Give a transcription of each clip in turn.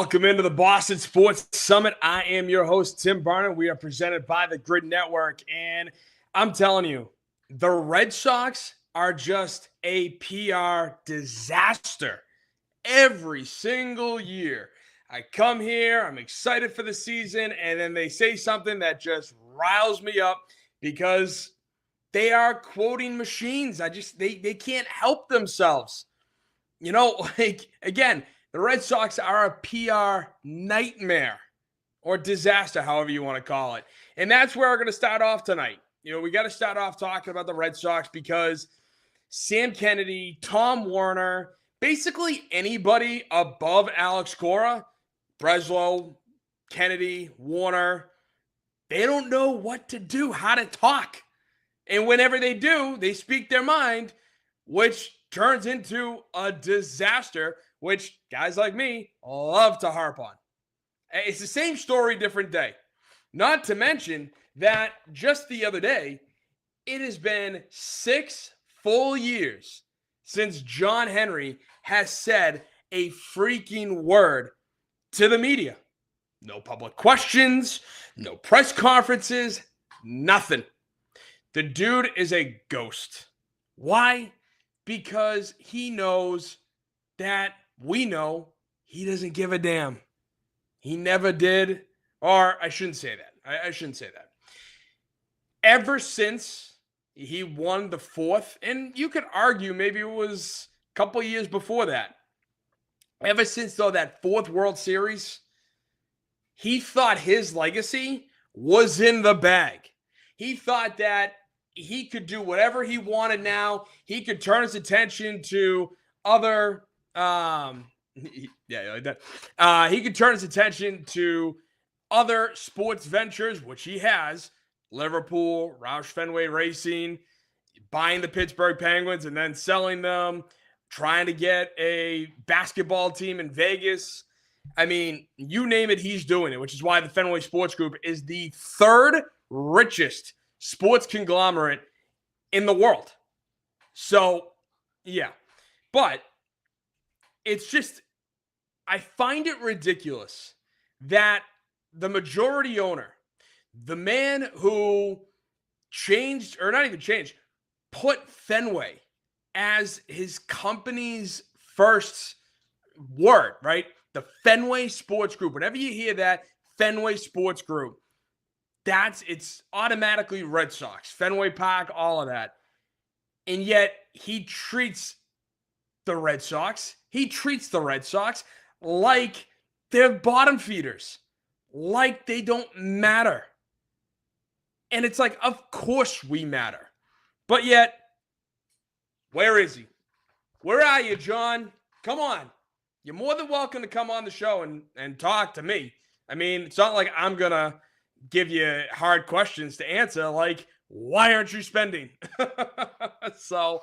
Welcome into the Boston Sports Summit. I am your host, Tim Barnett. We are presented by the Grid Network. And I'm telling you, the Red Sox are just a PR disaster every single year. I come here, I'm excited for the season, and then they say something that just riles me up because they are quoting machines. They can't help themselves. Again, the Red Sox are a PR nightmare or disaster, however you want to call it. And that's where we're going to start off tonight. We got to start off talking about the Red Sox because Sam Kennedy, Tom Werner, basically anybody above Alex Cora, Breslow, Kennedy, Warner, they don't know what to do, how to talk. And whenever they do, they speak their mind, which turns into a disaster, which guys like me love to harp on. It's the same story, different day. Not to mention that just the other day, it has been 6 full years since John Henry has said a freaking word to the media. No public questions, no press conferences, nothing. The dude is a ghost. Why? Because he knows that we know he doesn't give a damn. He never did. Or I shouldn't say that. I shouldn't say that. Ever since he won the fourth, and you could argue maybe it was a couple of years before that. Ever since, though, that fourth World Series, he thought his legacy was in the bag. He thought that he could do whatever he wanted now. He could turn his attention to other he could turn his attention to other sports ventures, which he has. Liverpool, Roush Fenway Racing, buying the Pittsburgh Penguins and then selling them, trying to get a basketball team in Vegas. I mean, you name it, he's doing it, which is why the Fenway Sports Group is the third richest sports conglomerate in the world. So, yeah. But it's just, I find it ridiculous that the majority owner, the man who changed, or not even changed, put Fenway as his company's first word, right? The Fenway Sports Group. Whenever you hear that, Fenway Sports Group, it's automatically Red Sox, Fenway Park, all of that. And yet he treats the Red Sox like they're bottom feeders, like they don't matter. And it's like, of course we matter. But yet, where is he? Where are you, John? Come on. You're more than welcome to come on the show and talk to me. I mean, it's not like I'm going to give you hard questions to answer, like, why aren't you spending? So,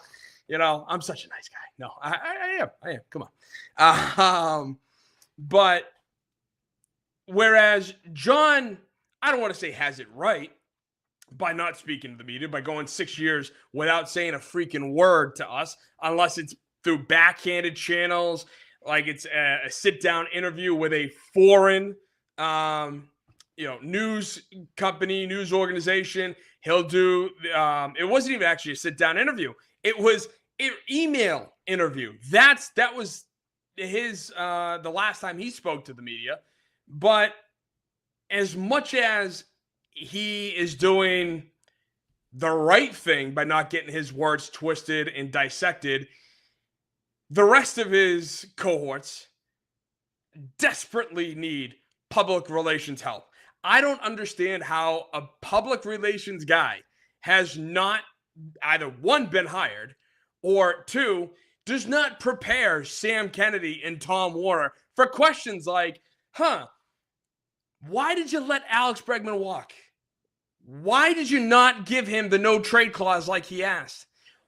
I'm such a nice guy. No, I am. Come on. But whereas John, I don't want to say has it right by not speaking to the media, by going 6 years without saying a freaking word to us, unless it's through backhanded channels, like it's a sit-down interview with a foreign, news company, news organization. He'll do, it wasn't even actually a sit-down interview. It was an email interview. That was his, the last time he spoke to the media. But as much as he is doing the right thing by not getting his words twisted and dissected, the rest of his cohorts desperately need public relations help. I don't understand how a public relations guy has not either, one, been hired, or two, does not prepare Sam Kennedy and Tom Werner for questions like, why did you let Alex Bregman walk? Why did you not give him the no trade clause like he asked?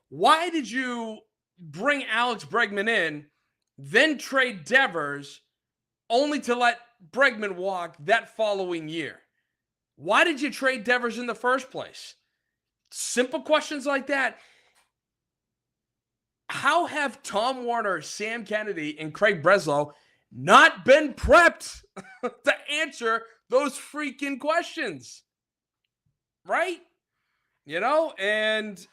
Why did you bring Alex Bregman in, then trade Devers, only to let Bregman walk that following year? Why did you trade Devers in the first place? Simple questions like that. How have Tom Werner, Sam Kennedy, and Craig Breslow not been prepped to answer those freaking questions. Right? And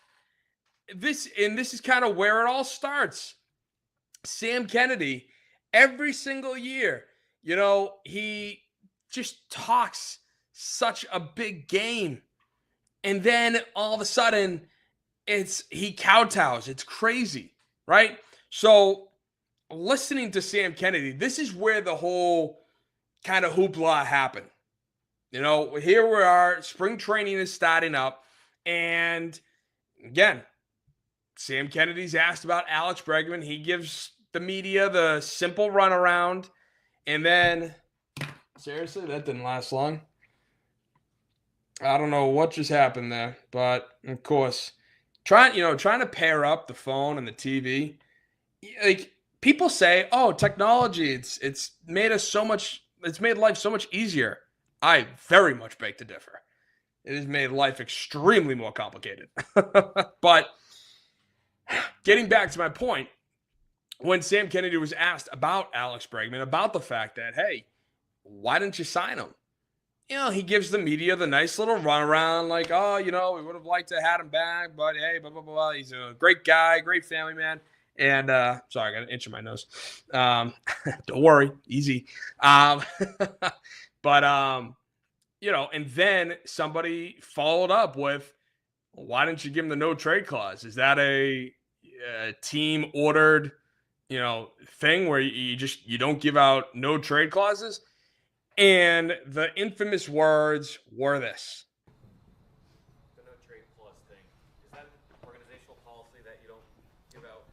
this is kind of where it all starts. Sam Kennedy, every single year, he just talks such a big game. And then all of a sudden, he kowtows. It's crazy, right? So listening to Sam Kennedy, this is where the whole kind of hoopla happened. Here we are, spring training is starting up, and again, Sam Kennedy's asked about Alex Bregman. He gives the media the simple runaround, and then, seriously, that didn't last long. I don't know what just happened there, but of course, trying to pair up the phone and the TV, like people say, "Oh, technology, it's made life so much easier." I very much beg to differ. It has made life extremely more complicated. But getting back to my point, when Sam Kennedy was asked about Alex Bregman, about the fact that, hey, why didn't you sign him? He gives the media the nice little runaround, like, oh, we would have liked to have had him back, but hey, blah, blah, blah, blah. He's a great guy, great family man. And, sorry, I got an itch in my nose. Don't worry, easy. But, and then somebody followed up with, well, why didn't you give him the no trade clause? Is that a team ordered, thing where you don't give out no trade clauses? And the infamous words were this. The no trade clause thing. Is that organizational policy that you don't give out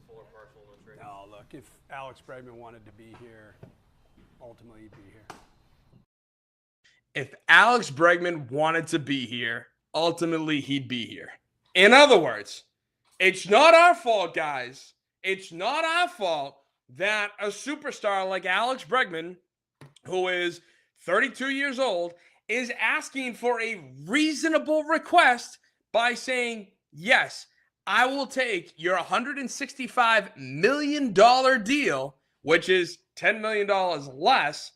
full or partial no trade? No, look, if Alex Bregman wanted to be here, ultimately he'd be here. If Alex Bregman wanted to be here, ultimately he'd be here. In other words, it's not our fault, guys. It's not our fault that a superstar like Alex Bregman, who is 32 years old, is asking for a reasonable request by saying, yes, I will take your $165 million deal, which is $10 million less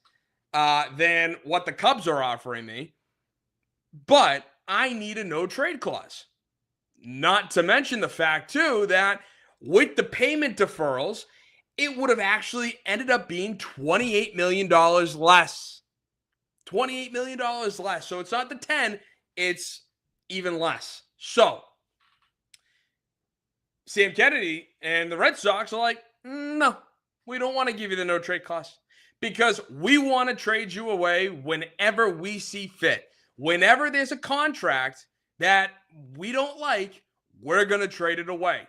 than what the Cubs are offering me, but I need a no trade clause. Not to mention the fact, too, that with the payment deferrals, it would have actually ended up being $28 million less. $28 million less. So it's not the 10, it's even less. So Sam Kennedy and the Red Sox are like, no, we don't want to give you the no trade clause because we want to trade you away whenever we see fit. Whenever there's a contract that we don't like, we're going to trade it away,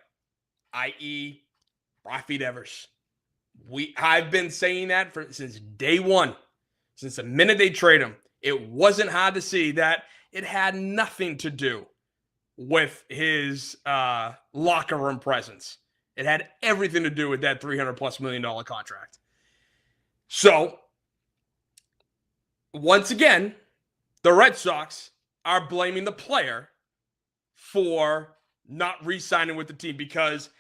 i.e. Rafi Devers. I've been saying that since day one, since the minute they trade him. It wasn't hard to see that it had nothing to do with his locker room presence. It had everything to do with that $300+ million contract. So, once again, the Red Sox are blaming the player for not re-signing with the team because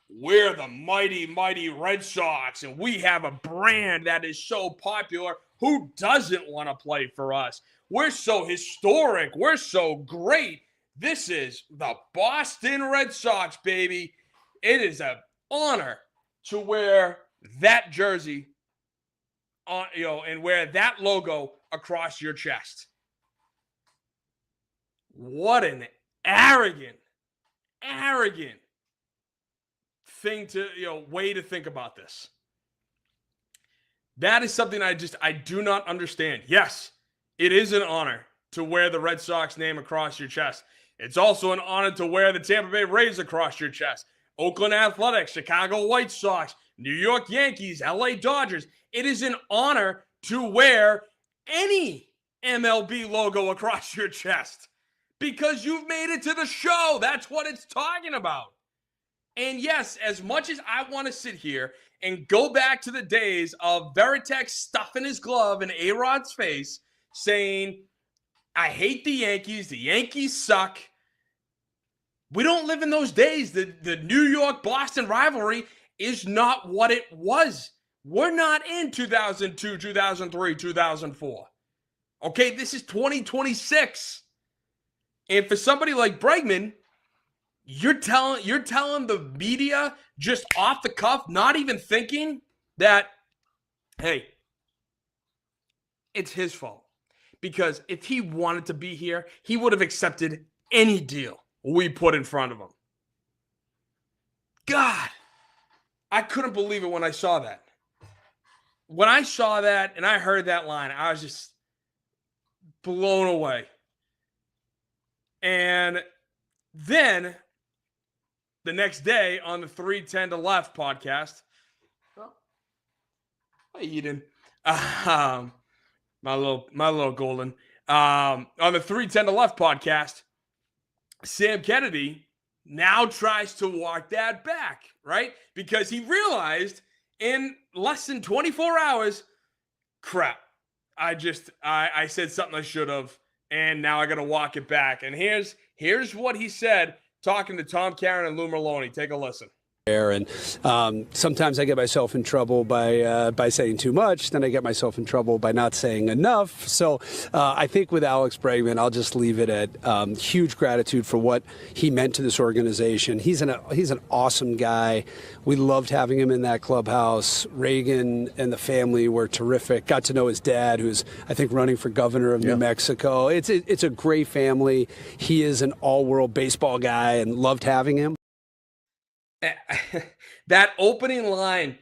we're the mighty, mighty Red Sox, and we have a brand that is so popular. Who doesn't want to play for us? We're so historic. We're so great. This is the Boston Red Sox, baby. It is an honor to wear that jersey, and wear that logo across your chest. What an arrogant thing way to think about this. That is something I do not understand. Yes, it is an honor to wear the Red Sox name across your chest. It's also an honor to wear the Tampa Bay Rays across your chest. Oakland Athletics, Chicago White Sox, New York Yankees, LA Dodgers. It is an honor to wear any MLB logo across your chest because you've made it to the show. That's what it's talking about. And yes, as much as I want to sit here and go back to the days of Veritek stuffing his glove in A-Rod's face, saying, I hate the Yankees suck. We don't live in those days. The New York-Boston rivalry is not what it was. We're not in 2002, 2003, 2004. Okay, this is 2026. And for somebody like Bregman, you're telling the media just off the cuff, not even thinking that, hey, it's his fault. Because if he wanted to be here, he would have accepted any deal we put in front of him. God, I couldn't believe it when I saw that. When I saw that and I heard that line, I was just blown away. And then the next day on the 310 to Left podcast, hi Eden, my little golden, on the 310 to Left podcast, Sam Kennedy now tries to walk that back, right? Because he realized in less than 24 hours, crap, I said something I should have, and now I got to walk it back. And here's what he said talking to Tom Caron and Lou Merlone. Take a listen. And sometimes I get myself in trouble by saying too much. Then I get myself in trouble by not saying enough. So I think with Alex Bregman, I'll just leave it at huge gratitude for what he meant to this organization. He's an awesome guy. We loved having him in that clubhouse. Reagan and the family were terrific. Got to know his dad, who's I think running for governor of New Mexico. It's a great family. He is an all-world baseball guy, and loved having him. That opening line,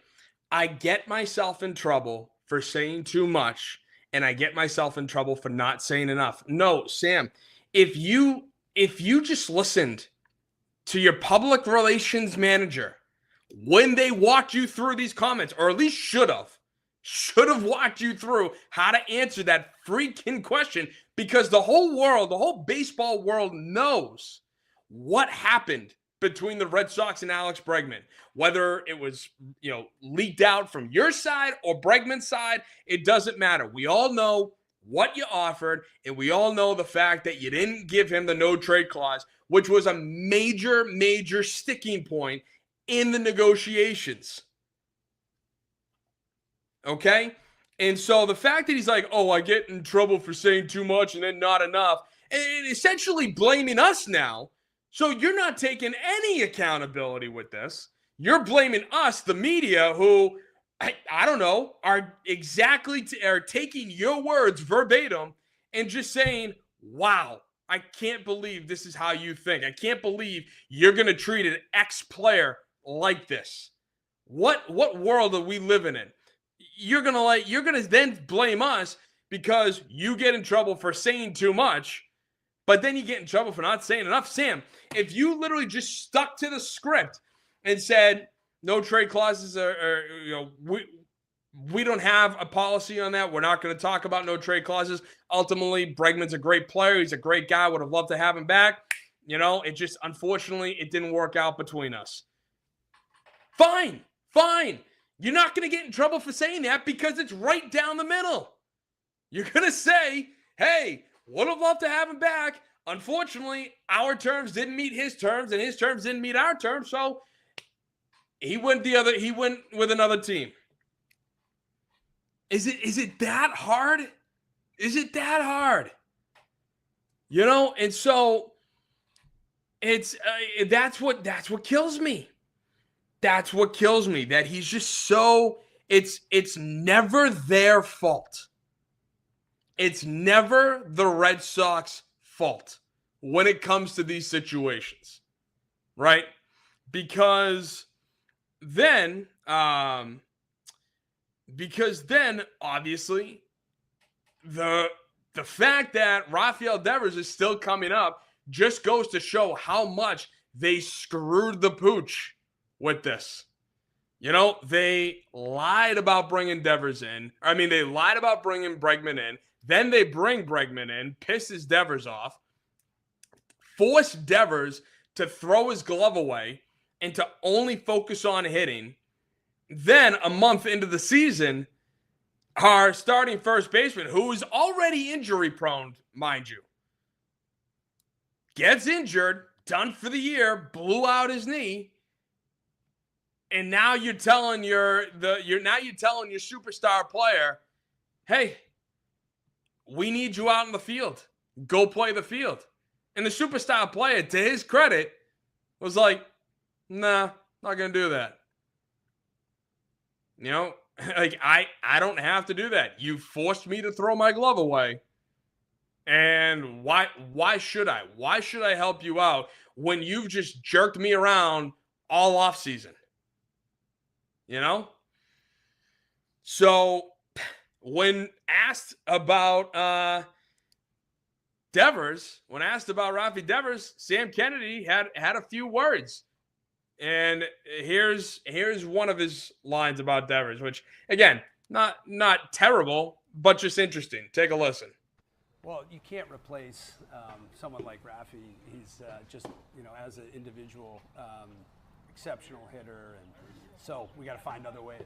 I get myself in trouble for saying too much, and I get myself in trouble for not saying enough. No, Sam, if you just listened to your public relations manager when they walked you through these comments, or at least should have walked you through how to answer that freaking question, because the whole baseball world knows what happened between the Red Sox and Alex Bregman. Whether it was, leaked out from your side or Bregman's side, it doesn't matter. We all know what you offered, and we all know the fact that you didn't give him the no-trade clause, which was a major, major sticking point in the negotiations. Okay? And so the fact that he's like, oh, I get in trouble for saying too much and then not enough, and essentially blaming us now. So you're not taking any accountability with this. You're blaming us, the media, who, I don't know, are taking your words verbatim and just saying, wow, I can't believe this is how you think. I can't believe you're going to treat an ex-player like this. What world are we living in? You're going to then blame us because you get in trouble for saying too much, but then you get in trouble for not saying enough. Sam, if you literally just stuck to the script and said no trade clauses we don't have a policy on that. We're not going to talk about no trade clauses. Ultimately, Bregman's a great player. He's a great guy. Would have loved to have him back. It just, unfortunately, it didn't work out between us. Fine. You're not going to get in trouble for saying that because it's right down the middle. You're going to say, hey, would have loved to have him back. Unfortunately, our terms didn't meet his terms, and his terms didn't meet our terms. So he went with another team. Is it that hard? Is it that hard? And so it's that's what kills me. That's what kills me, that he's just so it's never their fault. It's never the Red Sox fault when it comes to these situations, right? Because then obviously the fact that Rafael Devers is still coming up just goes to show how much they screwed the pooch with this. They lied about bringing Devers in. They lied about bringing Bregman in. Then they bring Bregman in, pisses Devers off, force Devers to throw his glove away and to only focus on hitting. Then a month into the season, our starting first baseman, who is already injury prone, mind you, gets injured, done for the year, blew out his knee. And now you're telling your superstar player, hey, we need you out in the field. Go play the field. And the superstar player, to his credit, was like, nah, not gonna do that. You know, like I don't have to do that. You forced me to throw my glove away. And why should I? Why should I help you out when you've just jerked me around all off season? You know? So when asked about Devers, when asked about Rafi Devers, Sam Kennedy had a few words. And here's one of his lines about Devers, which again, not terrible, but just interesting. Take a listen. Well, you can't replace someone like Rafi. He's just, as an individual, exceptional hitter, and so we got to find other ways.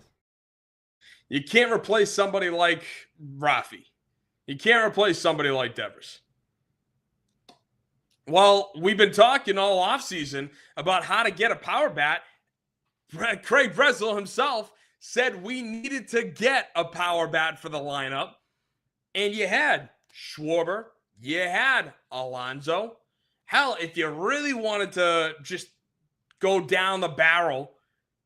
You can't replace somebody like Rafi. You can't replace somebody like Devers. Well, we've been talking all offseason about how to get a power bat. Craig Breslow himself said we needed to get a power bat for the lineup. And you had Schwarber, you had Alonso. Hell, if you really wanted to just go down the barrel,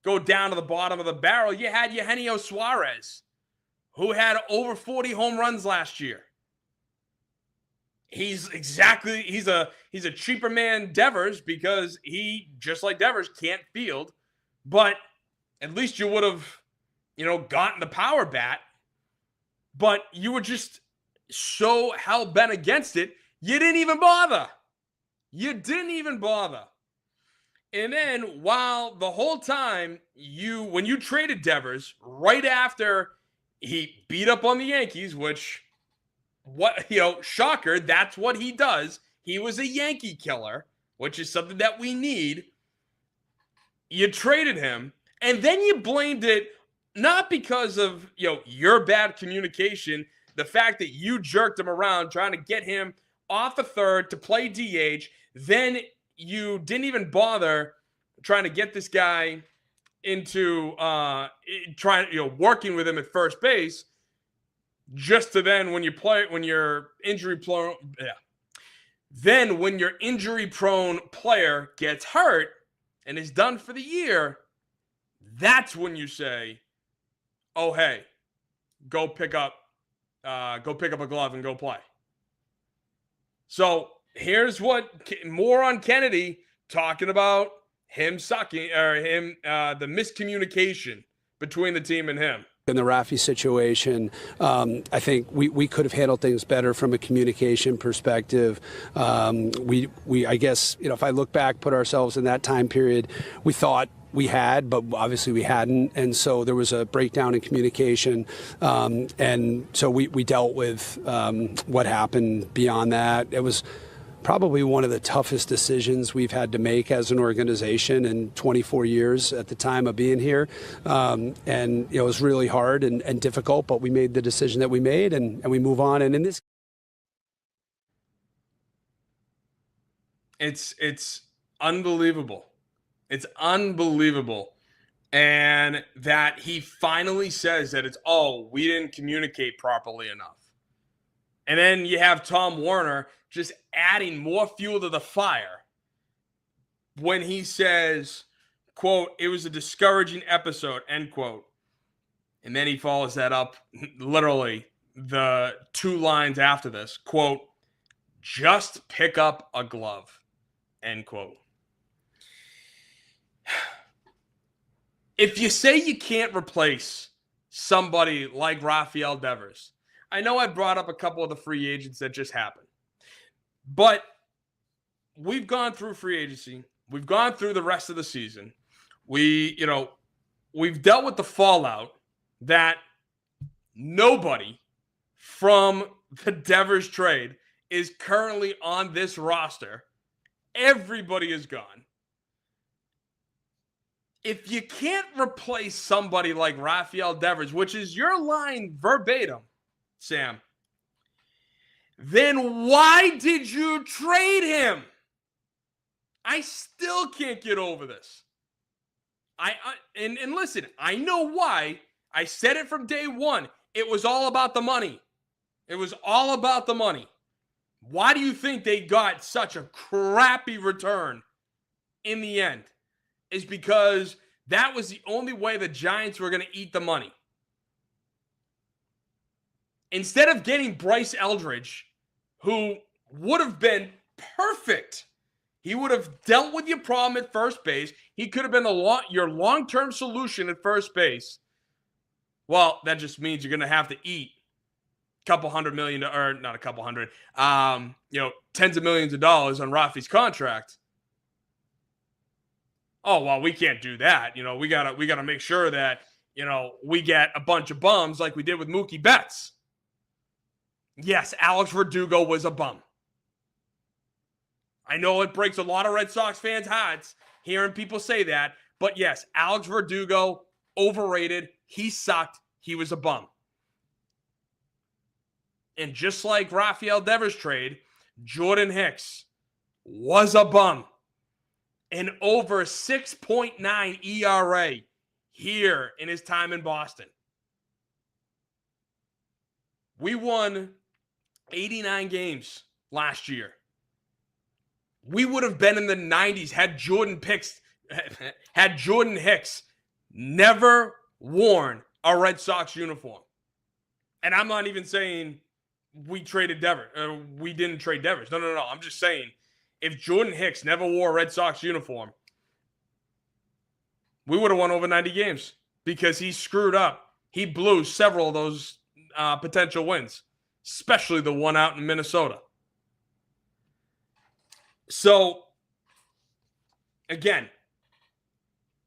go down to the bottom of the barrel, you had Eugenio Suarez, who had over 40 home runs last year. He's a cheaper man Devers because he, just like Devers, can't field. But at least you would have, gotten the power bat. But you were just so hell-bent against it, you didn't even bother. You didn't even bother. And then while the whole time when you traded Devers, right after he beat up on the Yankees, which, shocker, that's what he does. He was a Yankee killer, which is something that we need. You traded him, and then you blamed it not because of, your bad communication, the fact that you jerked him around trying to get him off the third to play DH. Then you didn't even bother trying to get this guy into working with him at first base, just to then when your injury prone player gets hurt and is done for the year, that's when you say, oh, hey, go pick up a glove and go play. So here's more on Kennedy talking about him sucking, or the miscommunication between the team and him. In the Rafi situation, I think we could have handled things better from a communication perspective. I guess, if I look back, put ourselves in that time period, we thought we had, but obviously we hadn't. And so there was a breakdown in communication. And so we dealt with what happened beyond that. It was probably one of the toughest decisions we've had to make as an organization in 24 years at the time of being here. And it was really hard and difficult, but we made the decision that we made, and we move on. And in this, it's unbelievable. It's unbelievable. And that he finally says that we didn't communicate properly enough. And then you have Tom Werner just adding more fuel to the fire when he says, quote, it was a discouraging episode, end quote. And then he follows that up, literally the 2 lines after this, quote, just pick up a glove, end quote. If you say you can't replace somebody like Rafael Devers, I know I brought up a couple of the free agents that just happened, but we've gone through free agency. We've gone through the rest of the season. We've dealt with the fallout that nobody from the Devers trade is currently on this roster. Everybody is gone. If you can't replace somebody like Rafael Devers, which is your line verbatim, Sam, then why did you trade him? I still can't get over this. And listen, I know why. I said it from day one. It was all about the money. It was all about the money. Why do you think they got such a crappy return in the end? Is because that was the only way the Giants were going to eat the money. Instead of getting Bryce Eldridge, who would have been perfect, he would have dealt with your problem at first base. He could have been your long-term solution at first base. Well, that just means you're going to have to eat a couple $100 million, or not a couple hundred, tens of millions of dollars on Rafi's contract. Oh, well, we can't do that. We gotta make sure that, we get a bunch of bums like we did with Mookie Betts. Yes, Alex Verdugo was a bum. I know it breaks a lot of Red Sox fans' hearts hearing people say that, but yes, Alex Verdugo, overrated. He sucked. He was a bum. And just like Rafael Devers' trade, Jordan Hicks was a bum. An over 6.9 ERA here in his time in Boston. We won 89 games last year. We would have been in the 90s had Jordan Hicks never worn a Red Sox uniform. And I'm not even saying we traded Devers. We didn't trade Devers. No. I'm just saying if Jordan Hicks never wore a Red Sox uniform, we would have won over 90 games because he screwed up. He blew several of those potential wins, especially the one out in Minnesota. So, again,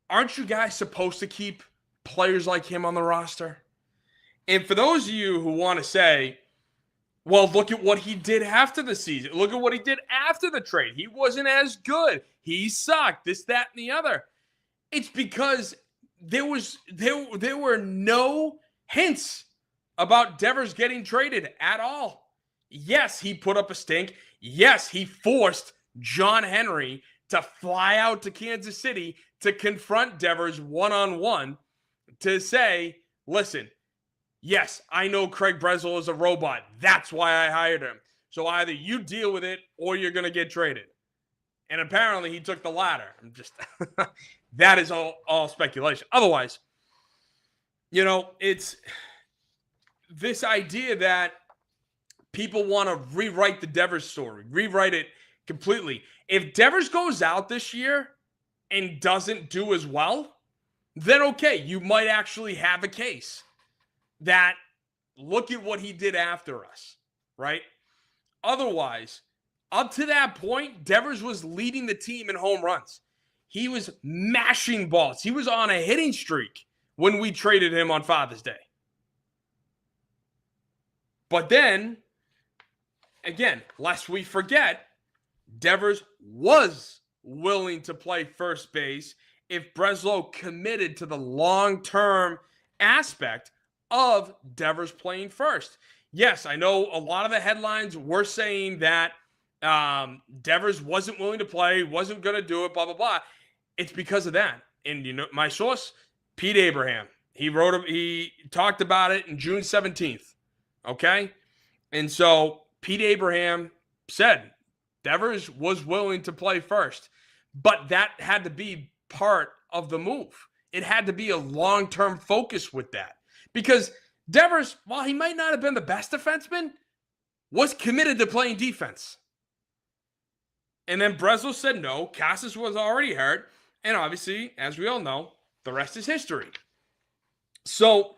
aren't you guys supposed to keep players like him on the roster? And for those of you who want to say, well, look at what he did after the season. Look at what he did after the trade. He wasn't as good. He sucked. This, that, and the other. It's because there were no hints about Devers getting traded at all. Yes, he put up a stink. Yes, he forced John Henry to fly out to Kansas City to confront Devers one-on-one to say, listen, yes, I know Craig Breslow is a robot. That's why I hired him. So either you deal with it or you're going to get traded. And apparently he took the latter. That is all speculation. Otherwise, it's this idea that people want to rewrite the Devers story, rewrite it completely. If Devers goes out this year and doesn't do as well, then okay, you might actually have a case that look at what he did after us, right? Otherwise, up to that point, Devers was leading the team in home runs. He was mashing balls. He was on a hitting streak when we traded him on Father's Day. But then, again, lest we forget, Devers was willing to play first base if Breslow committed to the long-term aspect of Devers playing first. Yes, I know a lot of the headlines were saying that Devers wasn't willing to play, wasn't going to do it, blah, blah, blah. It's because of that. And my source, Pete Abraham, he talked about it in June 17th. Okay? And so Pete Abraham said Devers was willing to play first, but that had to be part of the move. It had to be a long-term focus with that. Because Devers, while he might not have been the best defenseman, was committed to playing defense. And then Breslow said no. Casas was already hurt. And obviously, as we all know, the rest is history. So,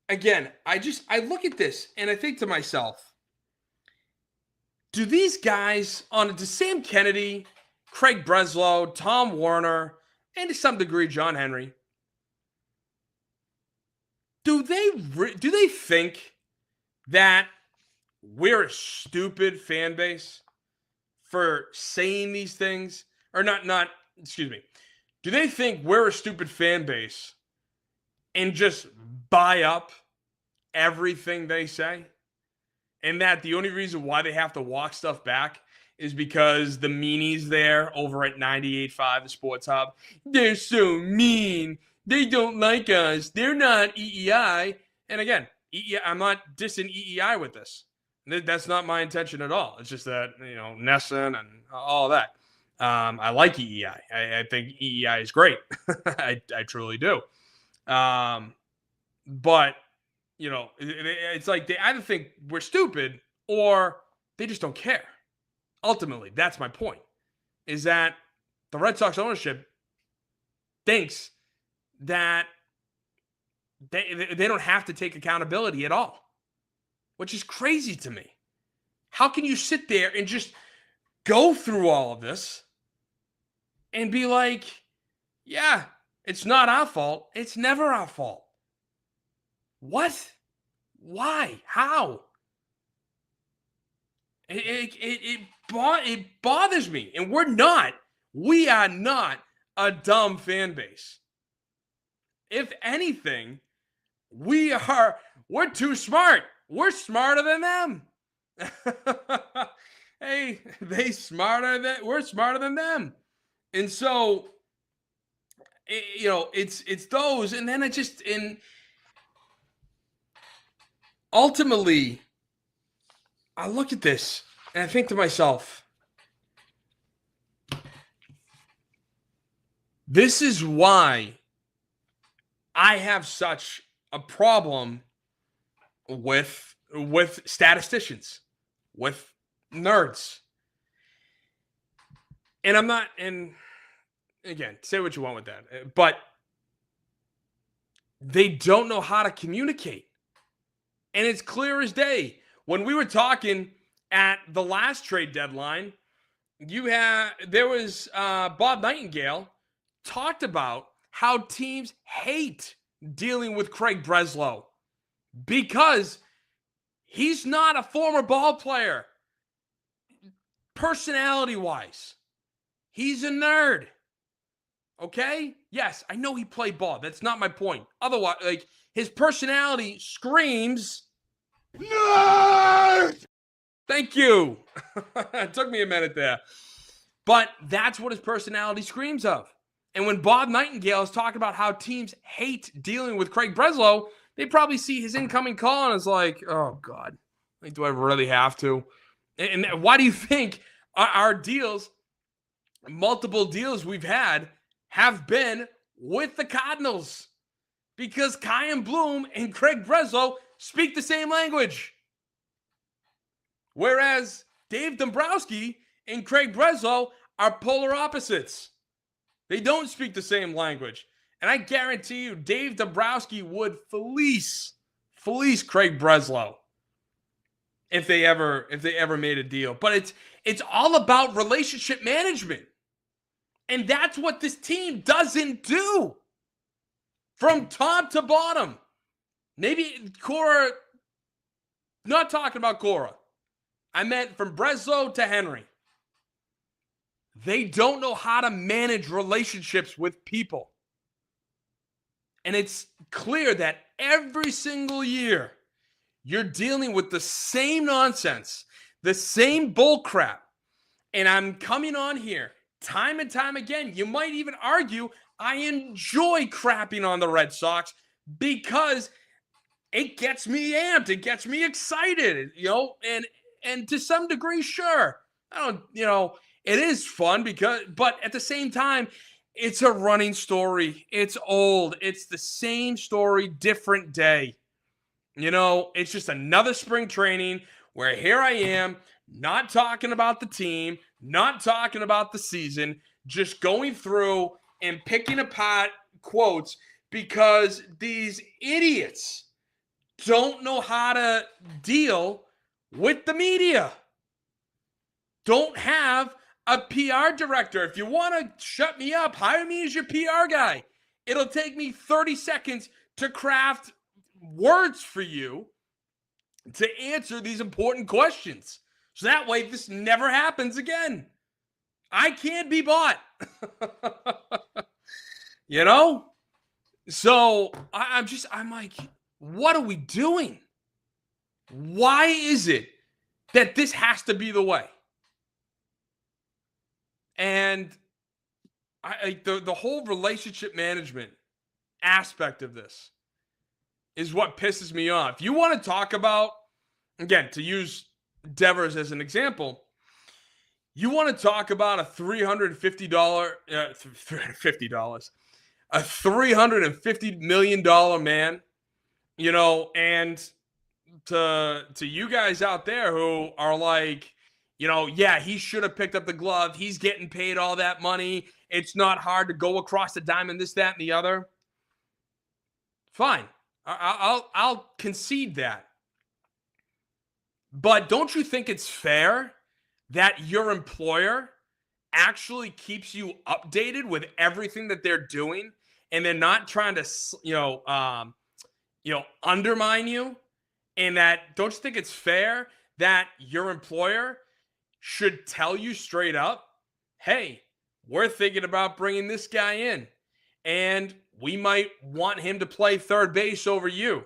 again, I look at this and I think to myself, do these guys, to Sam Kennedy, Craig Breslow, Tom Warner, and to some degree John Henry, do they think that we're a stupid fan base for saying these things? Or do they think we're a stupid fan base and just buy up everything they say? And that the only reason why they have to walk stuff back is because the meanies there over at 98.5, the Sports Hub, they're so mean. They don't like us. They're not EEI. And again, EEI, I'm not dissing EEI with this. That's not my intention at all. It's just that, Nesson and all that. I like EEI. I think EEI is great. I truly do. But, it's like they either think we're stupid or they just don't care. Ultimately, that's my point, is that the Red Sox ownership thinks that they don't have to take accountability at all, which is crazy to me. How can you sit there and just go through all of this and be like, yeah, it's not our fault. It's never our fault. What? Why? How? It bothers me. And we are not a dumb fan base. If anything, we're too smart. We're smarter than them. Hey, we're smarter than them. And so, it's those. And then ultimately, I look at this and I think to myself, this is why I have such a problem with statisticians, with nerds. And I'm not, and again, say what you want with that, but they don't know how to communicate. And it's clear as day. When we were talking at the last trade deadline, there was Bob Nightingale talked about how teams hate dealing with Craig Breslow because he's not a former ball player. Personality-wise, he's a nerd. Okay? Yes, I know he played ball. That's not my point. Otherwise, his personality screams nerd! Thank you. It took me a minute there. But that's what his personality screams of. And when Bob Nightingale is talking about how teams hate dealing with Craig Breslow, they probably see his incoming call and it's like, oh, God, do I really have to? And why do you think our deals, multiple deals we've had, have been with the Cardinals? Because Kyan Bloom and Craig Breslow speak the same language. Whereas Dave Dombrowski and Craig Breslow are polar opposites. They don't speak the same language. And I guarantee you, Dave Dombrowski would fleece Craig Breslow if they ever made a deal. But it's all about relationship management. And that's what this team doesn't do. From top to bottom. Maybe Cora, not talking about Cora. I meant from Breslow to Henry. They don't know how to manage relationships with people. And it's clear that every single year, you're dealing with the same nonsense, the same bull crap. And I'm coming on here time and time again. You might even argue I enjoy crapping on the Red Sox because it gets me amped. It gets me excited, and to some degree, sure. It is fun but at the same time, it's a running story. It's old. It's the same story, different day. It's just another spring training where here I am, not talking about the team, not talking about the season, just going through and picking apart quotes because these idiots don't know how to deal with the media. Don't have a PR director. If you want to shut me up, hire me as your PR guy. It'll take me 30 seconds to craft words for you to answer these important questions. So that way this never happens again. I can't be bought. So I'm like, what are we doing? Why is it that this has to be the way? And the whole relationship management aspect of this is what pisses me off. You want to talk about, again, to use Devers as an example, you want to talk about a $350, a $350 million man, and to you guys out there who are like, yeah, he should have picked up the glove. He's getting paid all that money. It's not hard to go across the diamond, this, that, and the other. Fine. I'll concede that. But don't you think it's fair that your employer actually keeps you updated with everything that they're doing, and they're not trying to, undermine you? And that, don't you think it's fair that your employer should tell you straight up, hey, we're thinking about bringing this guy in, and we might want him to play third base over you.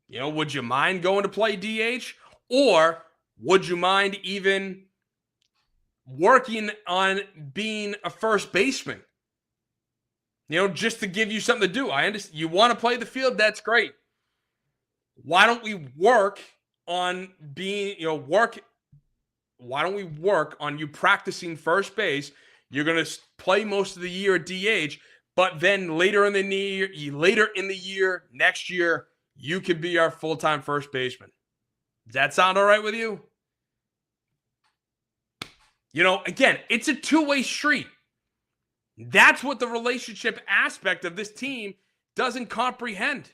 Would you mind going to play DH? Or would you mind even working on being a first baseman? Just to give you something to do. I understand you want to play the field. That's great. Why don't we work on being, why don't we work on you practicing first base? You're going to play most of the year at DH, but then later in the year, next year, you can be our full-time first baseman. Does that sound all right with you? Again, it's a two-way street. That's what the relationship aspect of this team doesn't comprehend.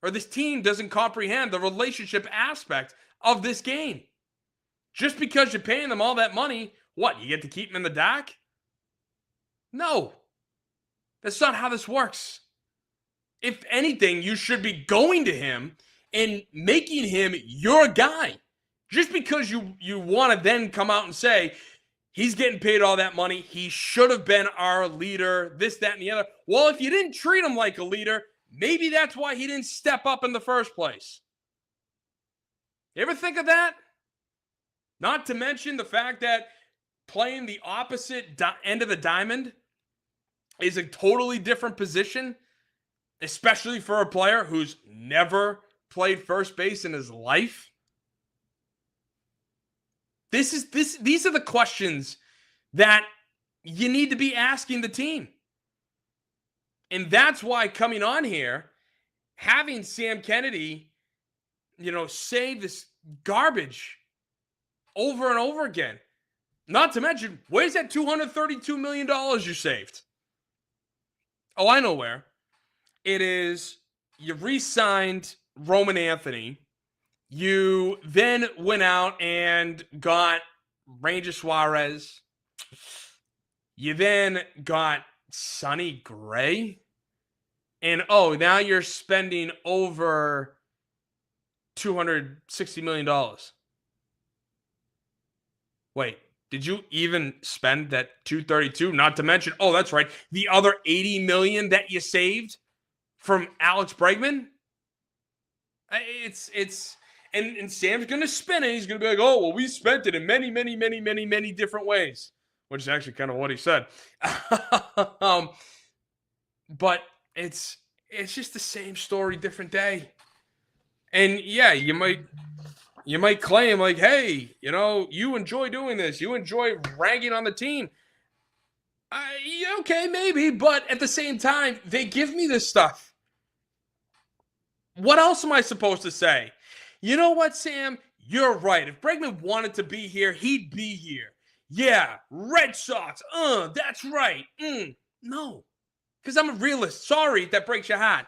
Or this team doesn't comprehend the relationship aspect of this game. Just because you're paying them all that money, what, you get to keep them in the dock? No. That's not how this works. If anything, you should be going to him and making him your guy. Just because you want to then come out and say, he's getting paid all that money, he should have been our leader, this, that, and the other. Well, if you didn't treat him like a leader, maybe that's why he didn't step up in the first place. You ever think of that? Not to mention the fact that playing the opposite end of the diamond is a totally different position, especially for a player who's never played first base in his life. These are the questions that you need to be asking the team. And that's why coming on here, having Sam Kennedy, say this garbage over and over again. Not to mention, where's that $232 million you saved? Oh, I know where. It is, you re-signed Roman Anthony. You then went out and got Ranger Suarez. You then got Sonny Gray. And, now you're spending over $260 million. Wait, did you even spend that 232? Not to mention, that's right, the other $80 million that you saved from Alex Bregman? And Sam's going to spin it. He's going to be like, we spent it in many, many, many, many, many different ways, which is actually kind of what he said. But it's just the same story, different day. And yeah, you might claim like, hey, you enjoy doing this. You enjoy ragging on the team. Okay, maybe. But at the same time, they give me this stuff. What else am I supposed to say? You know what, Sam? You're right. If Bregman wanted to be here, he'd be here. Yeah, Red Sox. That's right. No, because I'm a realist. Sorry if that breaks your heart.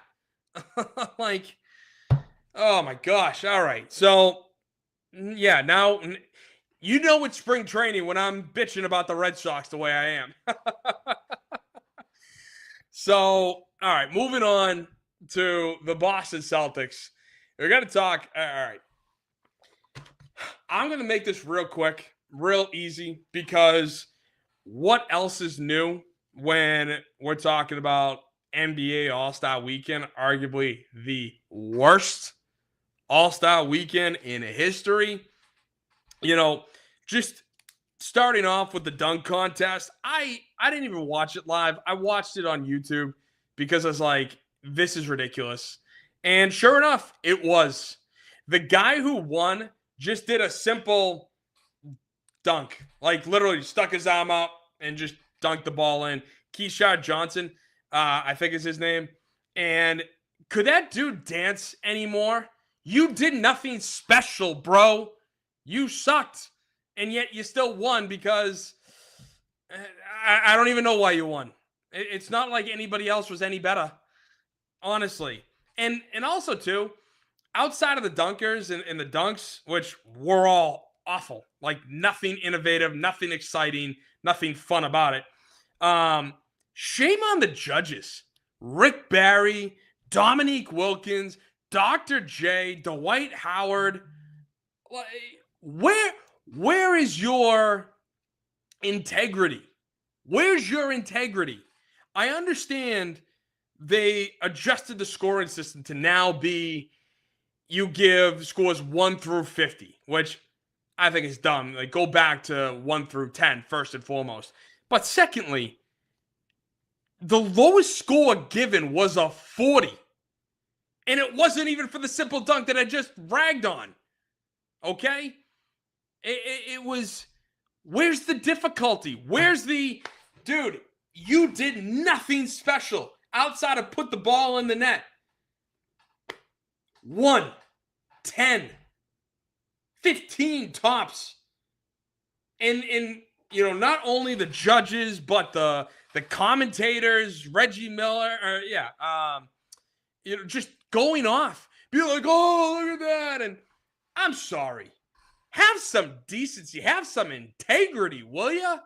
Like, oh my gosh. All right. So, yeah, now it's spring training when I'm bitching about the Red Sox the way I am. So, all right, moving on to the Boston Celtics. We're going to talk. All right. I'm going to make this real quick, real easy, because what else is new when we're talking about NBA All-Star Weekend, arguably the worst All-Star Weekend in history? Just starting off with the dunk contest, I didn't even watch it live. I watched it on YouTube because I was like, this is ridiculous. And sure enough, it was. The guy who won just did a simple dunk. Like literally stuck his arm up and just dunked the ball in. Keyshawn Johnson, I think is his name. And could that dude dance anymore? You did nothing special, bro. You sucked. And yet you still won because I don't even know why you won. It's not like anybody else was any better, honestly. And also, too, outside of the dunkers and the dunks, which were all awful, like nothing innovative, nothing exciting, nothing fun about it. Shame on the judges. Rick Barry, Dominique Wilkins, Dr. J, Dwight Howard. Where is your integrity? Where's your integrity? I understand they adjusted the scoring system to now be you give scores 1 through 50, which I think is dumb. Like, go back to 1 through 10, first and foremost. But secondly, the lowest score given was a 40. And it wasn't even for the simple dunk that I just ragged on. Okay? It was, where's the difficulty? Where's the, dude, you did nothing special outside of put the ball in the net. 1, 10, 15 tops. And you know, not only the judges, but the commentators, Reggie Miller, you know, just going off. Be like, oh, look at that. And I'm sorry. Have some decency. Have some integrity, will you?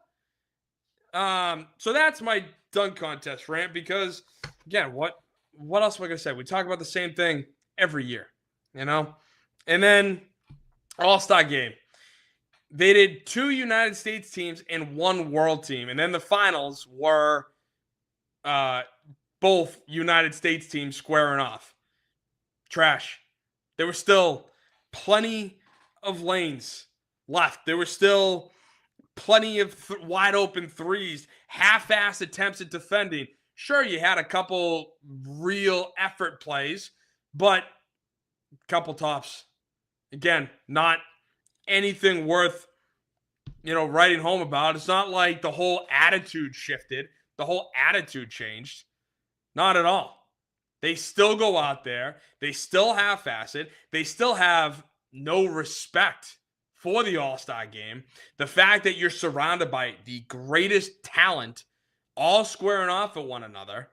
So that's my dunk contest rant because, again, what else am I going to say? We talk about the same thing every year, you know? And then All-Star Game. They did 2 United States teams and 1 world team. And then the finals were both United States teams squaring off. Trash. There were still plenty of lanes left. There were still plenty of wide open threes, half-ass attempts at defending. Sure, you had a couple real effort plays, but a couple tops. Again, not anything worth, you know, writing home about. It's not like the whole attitude shifted. The whole attitude changed. Not at all. They still go out there. They still half-ass it. They still have no respect for the All-Star Game. The fact that you're surrounded by the greatest talent all squaring off at one another.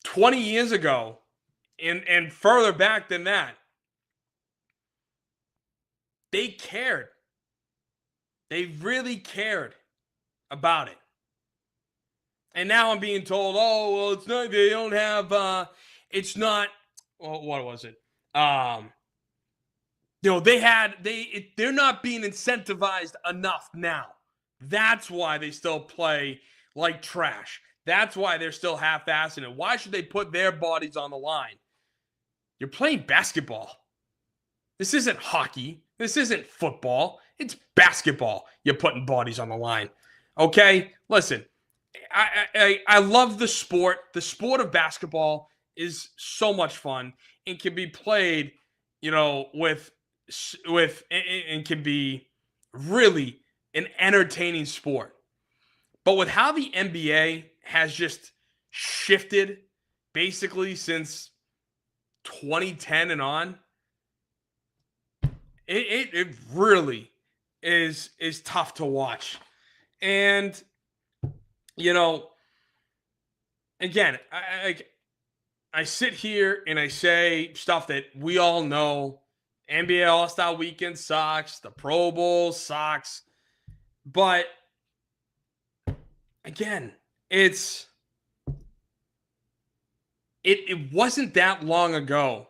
20 years ago and further back than that, they cared. They really cared about it. And now I'm being told, oh, well, it's not, they don't have, it's not, well, what was it? You know, they're not being incentivized enough now. That's why they still play like trash. That's why they're still half-assing it. Why should they put their bodies on the line? You're playing basketball. This isn't hockey. This isn't football. It's basketball. You're putting bodies on the line. Okay? Listen, I love the sport. The sport of basketball is so much fun and can be played, you know, with and can be really an entertaining sport. But with how the NBA has just shifted basically since 2010 and on, it really is tough to watch. And, you know, again, I sit here and I say stuff that we all know. NBA All-Star Weekend sucks. The Pro Bowl sucks. But, again, it wasn't that long ago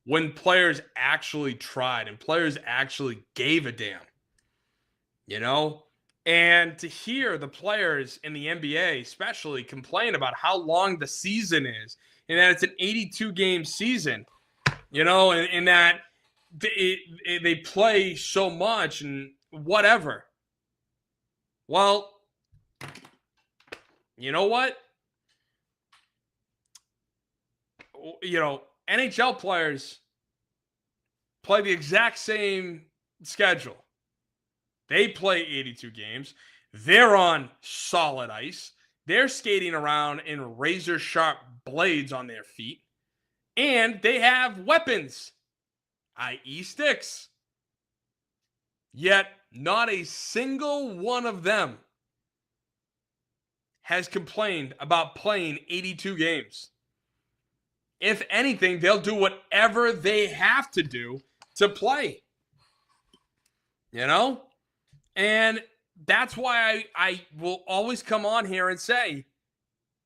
when players actually tried and players actually gave a damn. You know? And to hear the players in the NBA especially complain about how long the season is and that it's an 82-game season, you know, and that they play so much and whatever. Well, you know what? NHL players play the exact same schedule. They play 82 games. They're on solid ice. They're skating around in razor sharp blades on their feet. And they have weapons, i.e. sticks. Yet not a single one of them has complained about playing 82 games. If anything, they'll do whatever they have to do to play. And that's why I will always come on here and say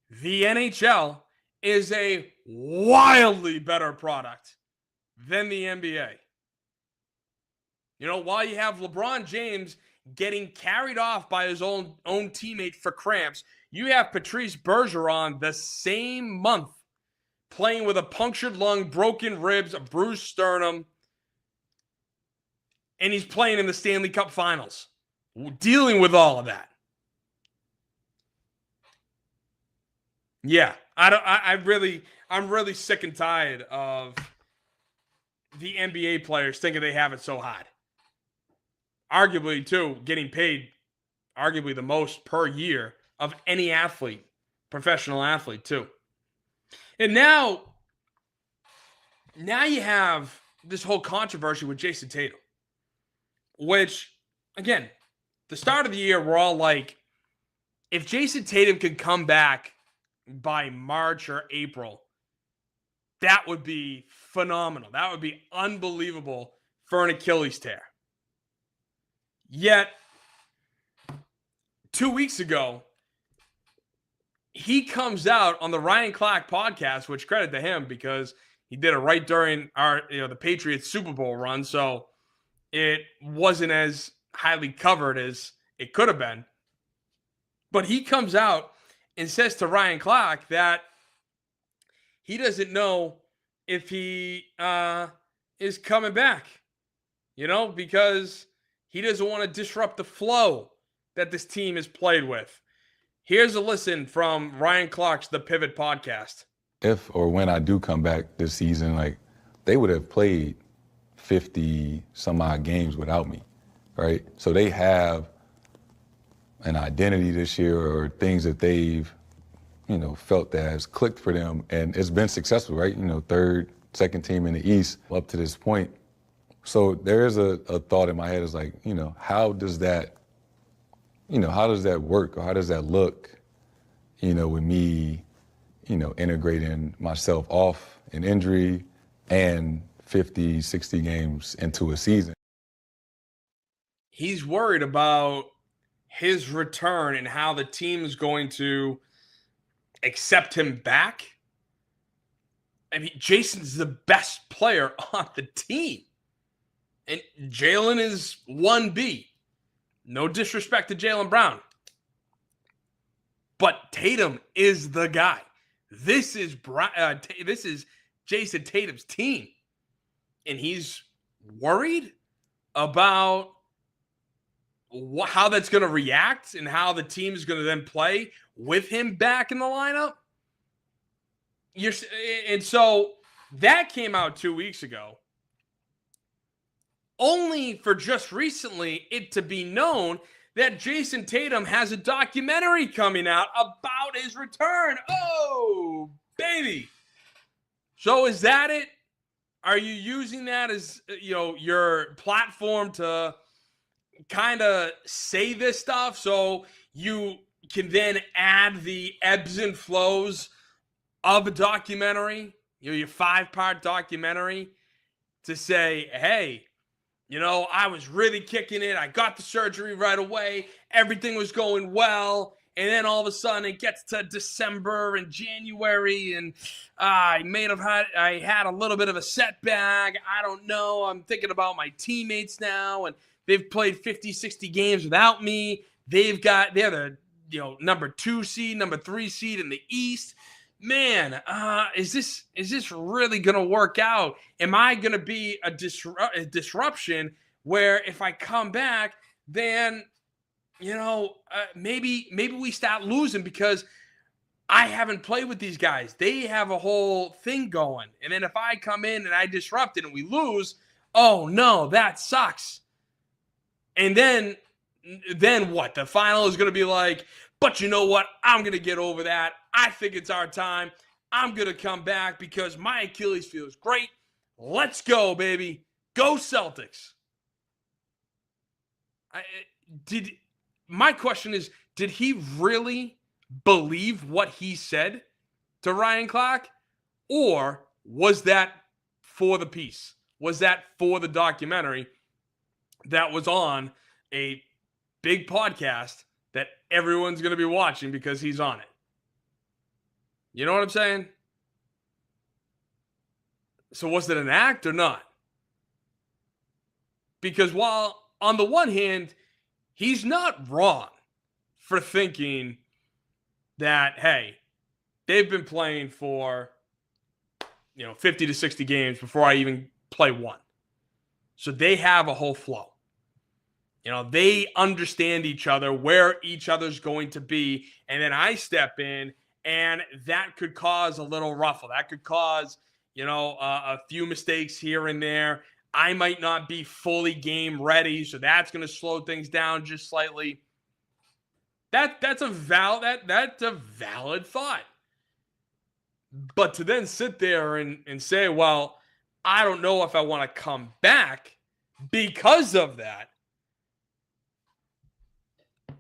the NHL is a wildly better product than the NBA. While you have LeBron James getting carried off by his own teammate for cramps, you have Patrice Bergeron the same month playing with a punctured lung, broken ribs, a bruised sternum, and he's playing in the Stanley Cup Finals, dealing with all of that. Yeah, I'm really sick and tired of the NBA players thinking they have it so hot. Arguably, too, getting paid arguably the most per year of any athlete, professional athlete, too. And now you have this whole controversy with Jason Tatum, which, again, the start of the year, we're all like, if Jason Tatum could come back by March or April, that would be phenomenal. That would be unbelievable for an Achilles tear. Yet, 2 weeks ago, he comes out on the Ryan Clark podcast, which credit to him because he did it right during the Patriots Super Bowl run, so it wasn't as highly covered as it could have been. But he comes out and says to Ryan Clark that he doesn't know if he is coming back, because he doesn't want to disrupt the flow that this team has played with. Here's a listen from Ryan Clark's The Pivot podcast. If or when I do come back this season, they would have played 50 some odd games without me, right? So they have an identity this year or things that they've, felt that has clicked for them. And it's been successful, right? Third, second team in the East up to this point. So there is a thought in my head is how does that work or how does that look, with me, integrating myself off an injury and 50, 60 games into a season. He's worried about his return and how the team is going to accept him back. I mean, Jason's the best player on the team. And Jaylen is 1B. No disrespect to Jaylen Brown. But Tatum is the guy. This is Jason Tatum's team. And he's worried about how that's going to react and how the team is going to then play with him back in the lineup. And so that came out 2 weeks ago. Only for just recently it to be known that Jason Tatum has a documentary coming out about his return. Oh, baby. So is that it? Are you using that as, your platform to kind of say this stuff so you can then add the ebbs and flows of a documentary, your 5-part documentary, to say, hey, I was really kicking it. I got the surgery right away. Everything was going well. And then all of a sudden it gets to December and January and I had a little bit of a setback. I don't know. I'm thinking about my teammates now and they've played 50, 60 games without me. They're the number 2 seed, number 3 seed in the East. Man, is this really going to work out? Am I going to be a disruption where if I come back, then, maybe we start losing because I haven't played with these guys. They have a whole thing going. And then if I come in and I disrupt it and we lose, oh no, that sucks. And then what? The final is going to be like, but you know what? I'm going to get over that. I think it's our time. I'm going to come back because my Achilles feels great. Let's go, baby. Go Celtics. My question is, did he really believe what he said to Ryan Clark? Or was that for the piece? Was that for the documentary that was on a big podcast that everyone's going to be watching because he's on it? You know what I'm saying? So was it an act or not? Because while on the one hand, he's not wrong for thinking that, hey, they've been playing for, 50 to 60 games before I even play one. So they have a whole flow. They understand each other, where each other's going to be, and then I step in, and that could cause a little ruffle. That could cause, a few mistakes here and there. I might not be fully game ready, so that's going to slow things down just slightly. That's a valid thought. But to then sit there and say, well, I don't know if I want to come back because of that.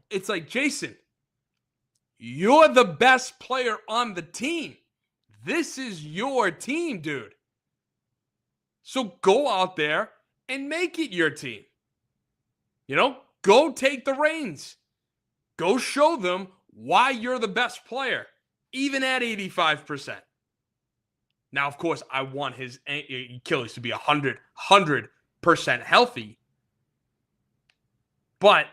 It's like, Jason, you're the best player on the team. This is your team, dude. So go out there and make it your team. Go take the reins. Go show them why you're the best player, even at 85%. Now, of course, I want his Achilles to be 100% healthy. But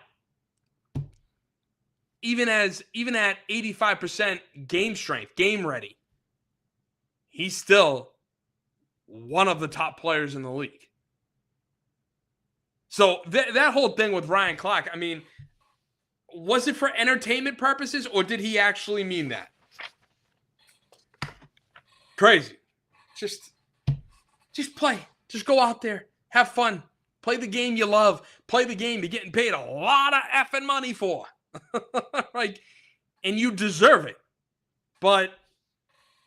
even at 85% game strength, game ready, he's still one of the top players in the league. So that whole thing with Ryan Clark, was it for entertainment purposes or did he actually mean that? Crazy. Just play. Just go out there. Have fun. Play the game you love. Play the game you're getting paid a lot of effing money for. And you deserve it. But,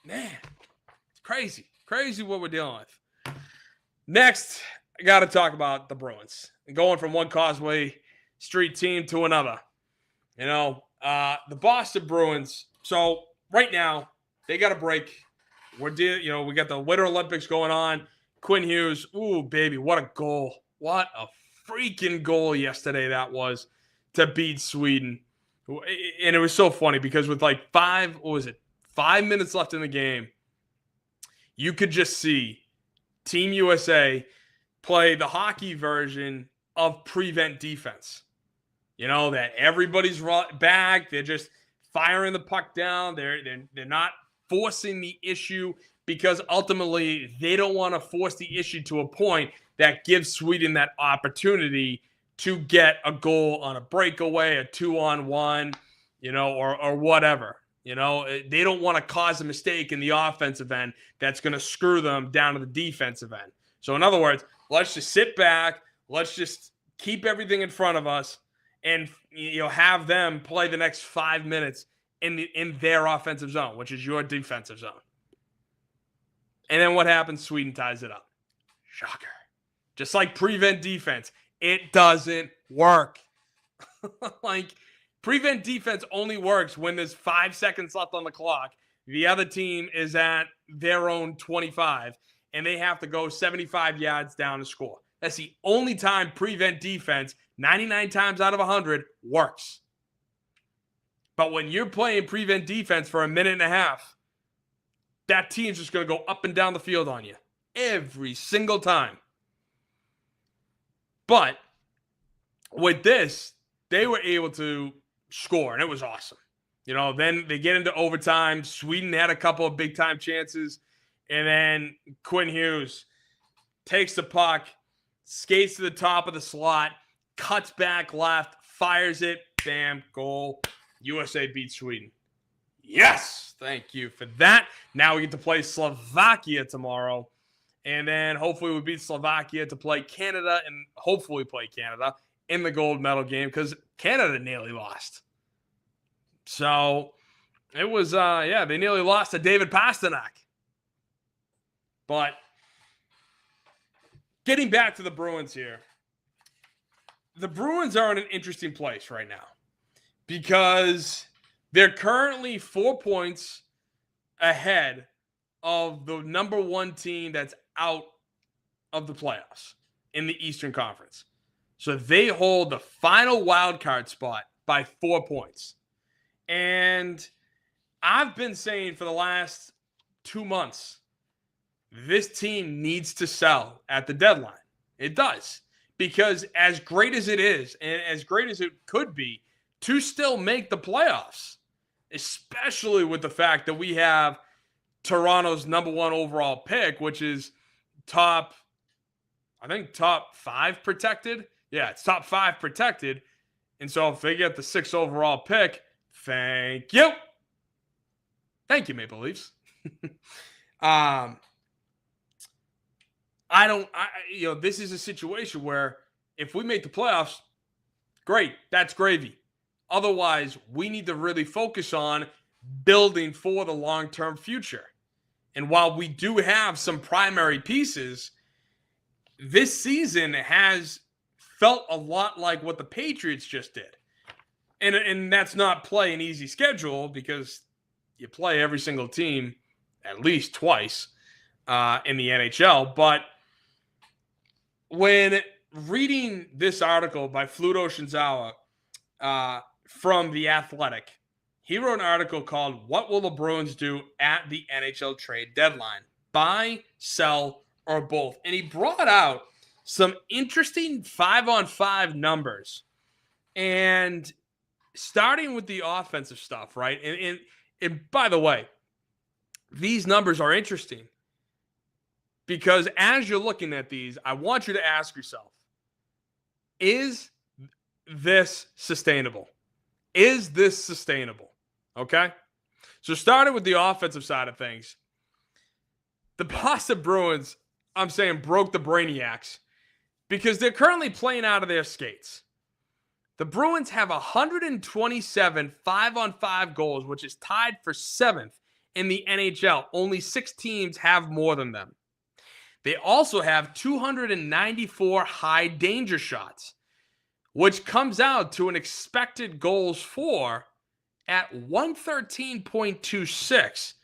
man, it's crazy. Crazy what we're dealing with. Next, I got to talk about the Bruins. Going from one Causeway Street team to another. The Boston Bruins. So, right now, they got a break. We got the Winter Olympics going on. Quinn Hughes, ooh, baby, what a goal. What a freaking goal yesterday that was to beat Sweden. And it was so funny because with 5 minutes left in the game, you could just see Team USA play the hockey version of prevent defense. That everybody's back. They're just firing the puck down. They're not forcing the issue because ultimately they don't want to force the issue to a point that gives Sweden that opportunity to get a goal on a breakaway, a 2-on-1, or whatever. They don't want to cause a mistake in the offensive end that's going to screw them down to the defensive end. So in other words, let's just sit back. Let's just keep everything in front of us and have them play the next 5 minutes in their offensive zone, which is your defensive zone. And then what happens? Sweden ties it up. Shocker. Just like prevent defense, it doesn't work. Prevent defense only works when there's 5 seconds left on the clock. The other team is at their own 25, and they have to go 75 yards down to score. That's the only time prevent defense, 99 times out of 100, works. But when you're playing prevent defense for a minute and a half, that team's just going to go up and down the field on you every single time. But with this, they were able to score, and it was awesome. Then they get into overtime. Sweden had a couple of big-time chances, and then Quinn Hughes takes the puck, skates to the top of the slot, cuts back left, fires it, bam, goal. USA beats Sweden. Yes, thank you for that. Now we get to play Slovakia tomorrow. And then hopefully we beat Slovakia to play Canada and hopefully play Canada in the gold medal game because Canada nearly lost. So it was, they nearly lost to David Pasternak. But getting back to the Bruins here, the Bruins are in an interesting place right now because they're currently 4 points ahead of the number one team that's out of the playoffs in the Eastern Conference. So they hold the final wild card spot by 4 points. And I've been saying for the last 2 months, this team needs to sell at the deadline. It does. Because as great as it is, and as great as it could be, to still make the playoffs, especially with the fact that we have Toronto's number one overall pick, which is top 5 protected. Yeah, it's top 5 protected. And so if they get the 6th overall pick, thank you. Thank you, Maple Leafs. This is a situation where if we make the playoffs, great, that's gravy. Otherwise, we need to really focus on building for the long-term future. And while we do have some primary pieces, this season has felt a lot like what the Patriots just did. And that's not play an easy schedule because you play every single team at least twice in the NHL. But when reading this article by Fluto Shinzawa from The Athletic, he wrote an article called "What Will the Bruins Do at the NHL Trade Deadline? Buy, Sell, or Both?" And he brought out some interesting 5-on-5 numbers. And starting with the offensive stuff, right? And by the way, these numbers are interesting because as you're looking at these, I want you to ask yourself, is this sustainable? Is this sustainable? Okay? So starting with the offensive side of things, the Boston Bruins, I'm saying, broke the Brainiacs because they're currently playing out of their skates. The Bruins have 127 5-on-5 goals, which is tied for 7th in the NHL. Only 6 teams have more than them. They also have 294 high danger shots, which comes out to an expected goals for at 113.26,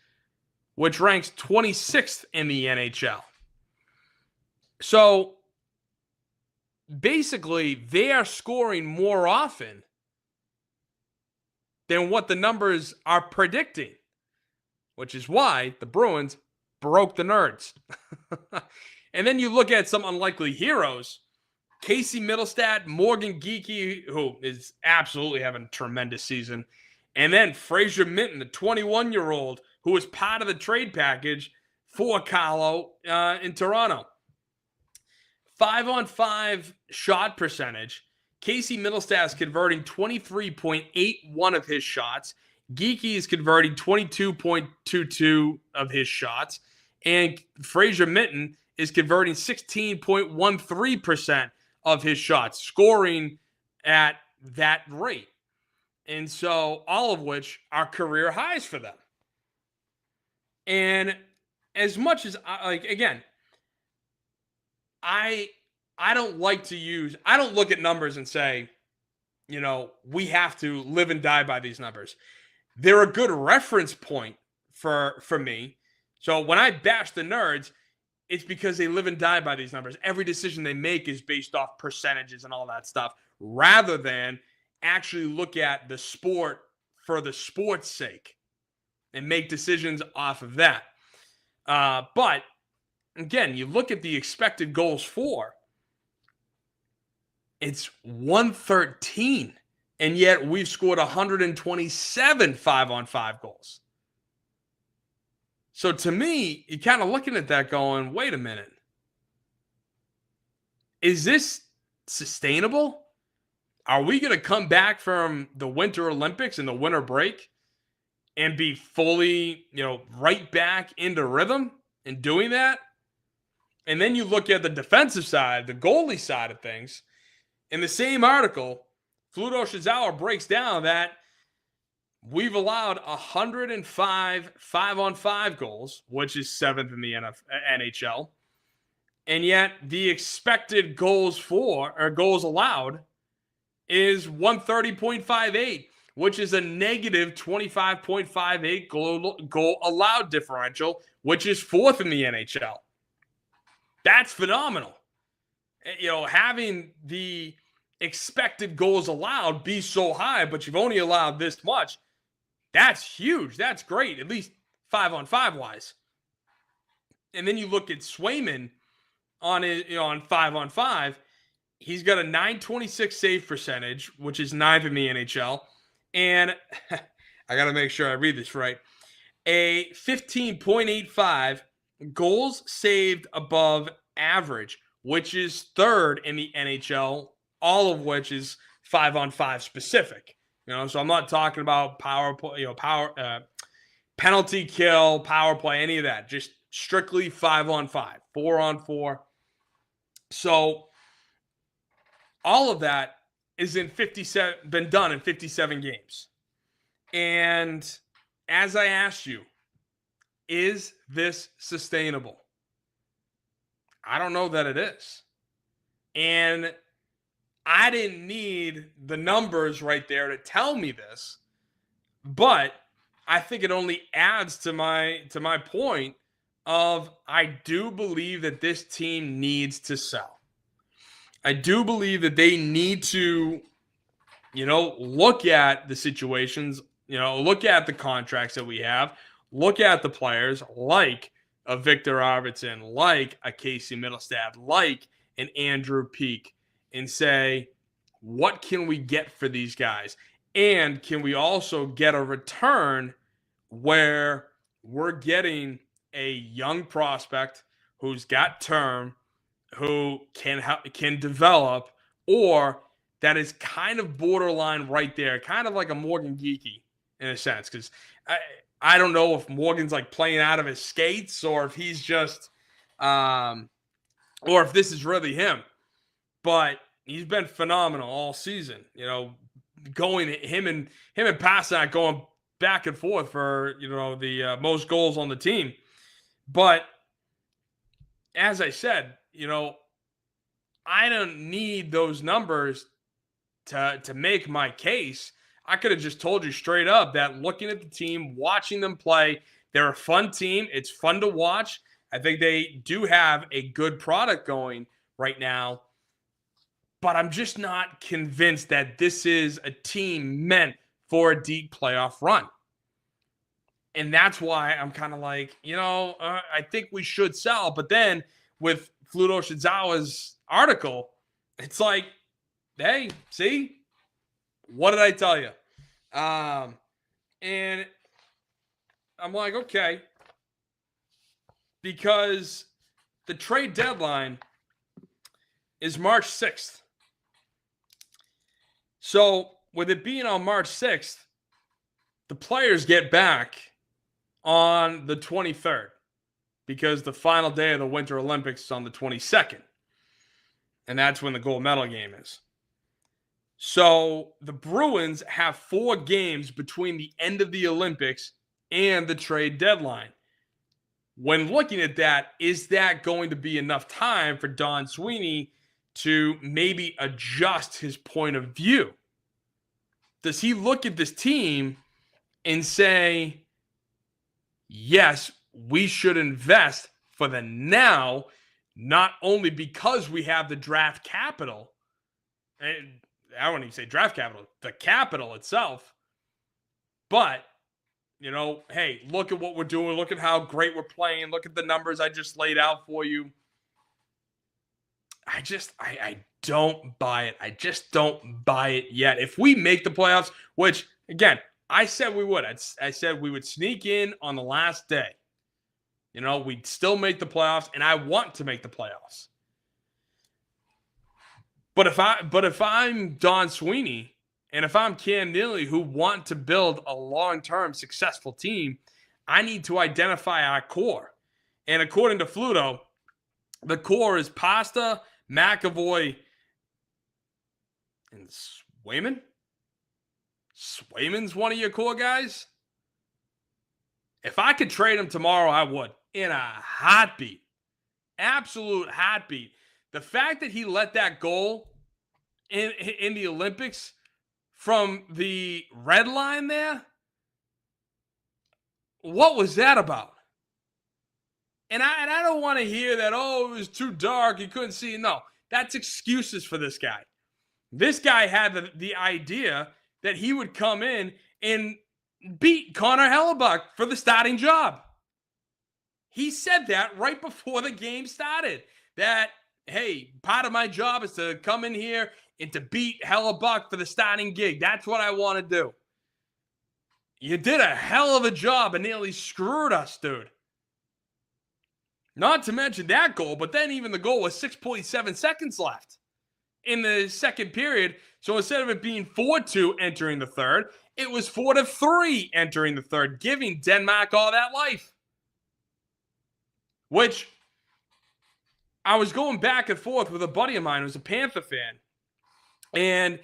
which ranks 26th in the NHL. So basically, they are scoring more often than what the numbers are predicting, which is why the Bruins broke the Nerds. And then you look at some unlikely heroes. Casey Middlestat, Morgan Geekie, who is absolutely having a tremendous season. And then Fraser Minton, the 21-year-old, who was part of the trade package for Carlo in Toronto. 5-on-5 shot percentage. Casey Middlestat is converting 23.81 of his shots. Geekie is converting 22.22 of his shots. And Fraser Minton is converting 16.13% of his shots, scoring at that rate. And so all of which are career highs for them. And as much as, I don't like to I don't look at numbers and say, we have to live and die by these numbers. They're a good reference point for me. So when I bash the Nerds, it's because they live and die by these numbers. Every decision they make is based off percentages and all that stuff, rather than actually look at the sport for the sport's sake and make decisions off of that. But again, you look at the expected goals for, it's 113. And yet we've scored 127 5-on-5 goals. So to me, you're kind of looking at that going, wait a minute. Is this sustainable? Are we going to come back from the Winter Olympics and the winter break and be fully, right back into rhythm and doing that? And then you look at the defensive side, the goalie side of things. In the same article, Fluto Shizawa breaks down that we've allowed 105 5-on-5 goals, which is 7th in the NHL. And yet the expected goals allowed is 130.58, which is a negative 25.58 goal allowed differential, which is 4th in the NHL. That's phenomenal. Having the expected goals allowed be so high, but you've only allowed this much, that's huge. That's great, at least 5-on-5 wise. And then you look at Swayman on 5-on-5. He's got a .926 save percentage, which is 9th in the NHL. And I got to make sure I read this right. A 15.85 goals saved above average, which is 3rd in the NHL, all of which is 5-on-5 specific. So I'm not talking about power play, penalty kill, power play, any of that. Just strictly 5-on-5, 4-on-4. So all of that is been done in 57 games. And as I asked you, is this sustainable? I don't know that it is. And I didn't need the numbers right there to tell me this, but I think it only adds to my point of I do believe that this team needs to sell. I do believe that they need to, look at the situations, look at the contracts that we have, look at the players like a Victor Arvidsson, like a Casey Middlestad, like an Andrew Peak, and say, what can we get for these guys? And can we also get a return where we're getting a young prospect who's got term, who can develop, or that is kind of borderline right there, kind of like a Morgan Geekie in a sense, because I don't know if Morgan's like playing out of his skates or if he's just, or if this is really him. But he's been phenomenal all season. Going him and Pasternak going back and forth for the most goals on the team. But as I said, I don't need those numbers to make my case. I could have just told you straight up that looking at the team, watching them play, they're a fun team. It's fun to watch. I think they do have a good product going right now. But I'm just not convinced that this is a team meant for a deep playoff run. And that's why I'm kind of like, I think we should sell. But then with Fluto Shizawa's article, it's like, hey, see? What did I tell you? And I'm like, okay. Because the trade deadline is March 6th. So with it being on March 6th, the players get back on the 23rd because the final day of the Winter Olympics is on the 22nd. And that's when the gold medal game is. So the Bruins have 4 games between the end of the Olympics and the trade deadline. When looking at that, is that going to be enough time for Don Sweeney to maybe adjust his point of view? Does he look at this team and say, yes, we should invest for the now, not only because we have the draft capital, and I wouldn't even say draft capital, the capital itself, but, hey, look at what we're doing. Look at how great we're playing. Look at the numbers I just laid out for you. I don't buy it. I just don't buy it yet. If we make the playoffs, which, again, I said we would. I said we would sneak in on the last day. We'd still make the playoffs, and I want to make the playoffs. But if I'm Don Sweeney and if I'm Cam Neely, who want to build a long-term successful team, I need to identify our core. And according to Fluto, the core is Pasta, McAvoy, and Swayman. Swayman's one of your core guys. If I could trade him tomorrow, I would. In a heartbeat. Absolute heartbeat. The fact that he let that goal in the Olympics from the red line there, what was that about? And I don't want to hear that, oh, it was too dark, you couldn't see. No, that's excuses for this guy. This guy had the idea that he would come in and beat Connor Hellebuck for the starting job. He said that right before the game started. That, hey, part of my job is to come in here and to beat Hellebuck for the starting gig. That's what I want to do. You did a hell of a job and nearly screwed us, dude. Not to mention that goal, but then even the goal was 6.7 seconds left in the second period. So instead of it being 4-2 entering the third, it was 4-3 entering the third, giving Denmark all that life. Which I was going back and forth with a buddy of mine who's a Panther fan. And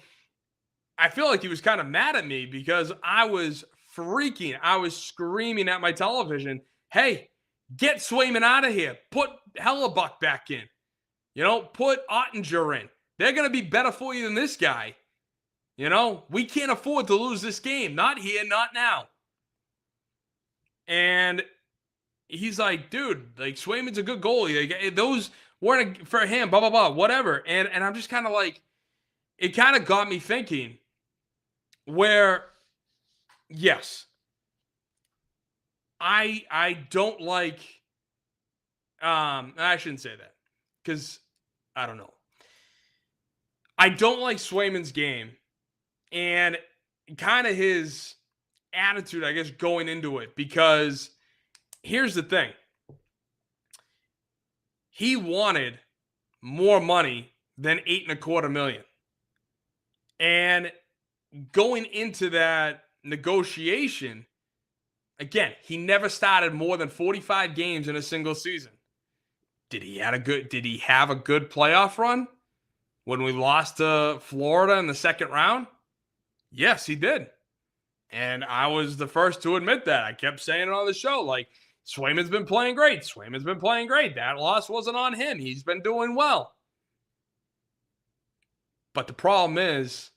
I feel like he was kind of mad at me because I was screaming at my television, hey, get Swayman out of here. Put Hellebuck back in. Put Ottinger in. They're going to be better for you than this guy. We can't afford to lose this game. Not here, not now. And he's like, dude, like Swayman's a good goalie. Like, those weren't for him, blah, blah, blah, whatever. And I'm just kind of like, it kind of got me thinking where, yes, I don't like, I shouldn't say that because I don't know. I don't like Swayman's game and kind of his attitude, I guess, going into it, because here's the thing. He wanted more money than $8.25 million. And going into that negotiation, again, he never started more than 45 games in a single season. Did he have a good playoff run when we lost to Florida in the second round? Yes, he did. And I was the first to admit that. I kept saying it on the show, like, Swayman's been playing great. Swayman's been playing great. That loss wasn't on him. He's been doing well. But the problem is,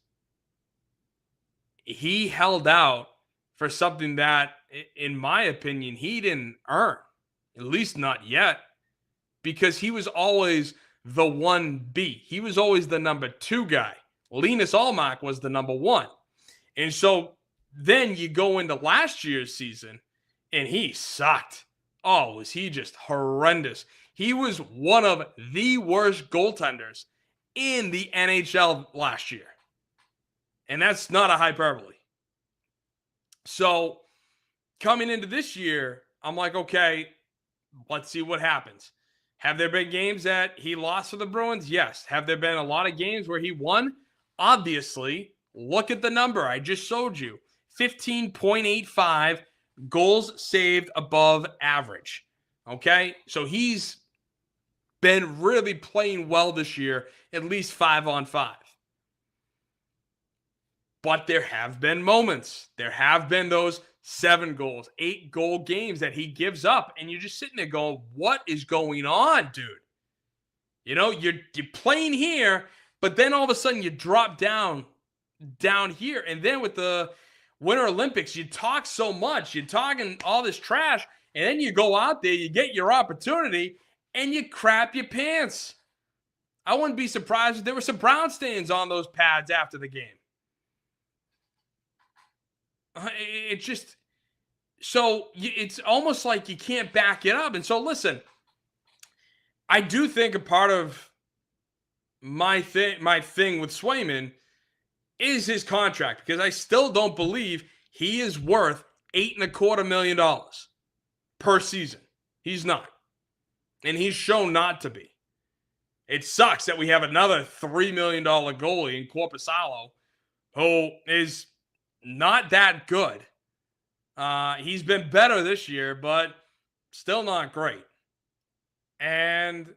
he held out for something that, in my opinion, he didn't earn. At least not yet. Because he was always the 1B. He was always the number 2 guy. Linus Ullmark was the number 1. And so then you go into last year's season, and he sucked. Oh, was he just horrendous. He was one of the worst goaltenders in the NHL last year. And that's not a hyperbole. So coming into this year, I'm like, okay, let's see what happens. Have there been games that he lost for the Bruins? Yes. Have there been a lot of games where he won? Obviously. Look at the number I just showed you. 15.85 goals saved above average. Okay? So he's been really playing well this year, at least 5-on-5. But there have been moments. There have been those 7 goals, 8 goal games that he gives up. And you're just sitting there going, what is going on, dude? You're playing here, but then all of a sudden you drop down here. And then with the Winter Olympics, you talk so much. You're talking all this trash. And then you go out there, you get your opportunity, and you crap your pants. I wouldn't be surprised if there were some brown stains on those pads after the game. It just, so it's almost like you can't back it up. And so listen, I do think a part of my thing with Swayman is his contract, because I still don't believe he is worth $8.25 million per season. He's not. And he's shown not to be. It sucks that we have another $3 million goalie in Corpusalo who is not that good. He's been better this year, but still not great. And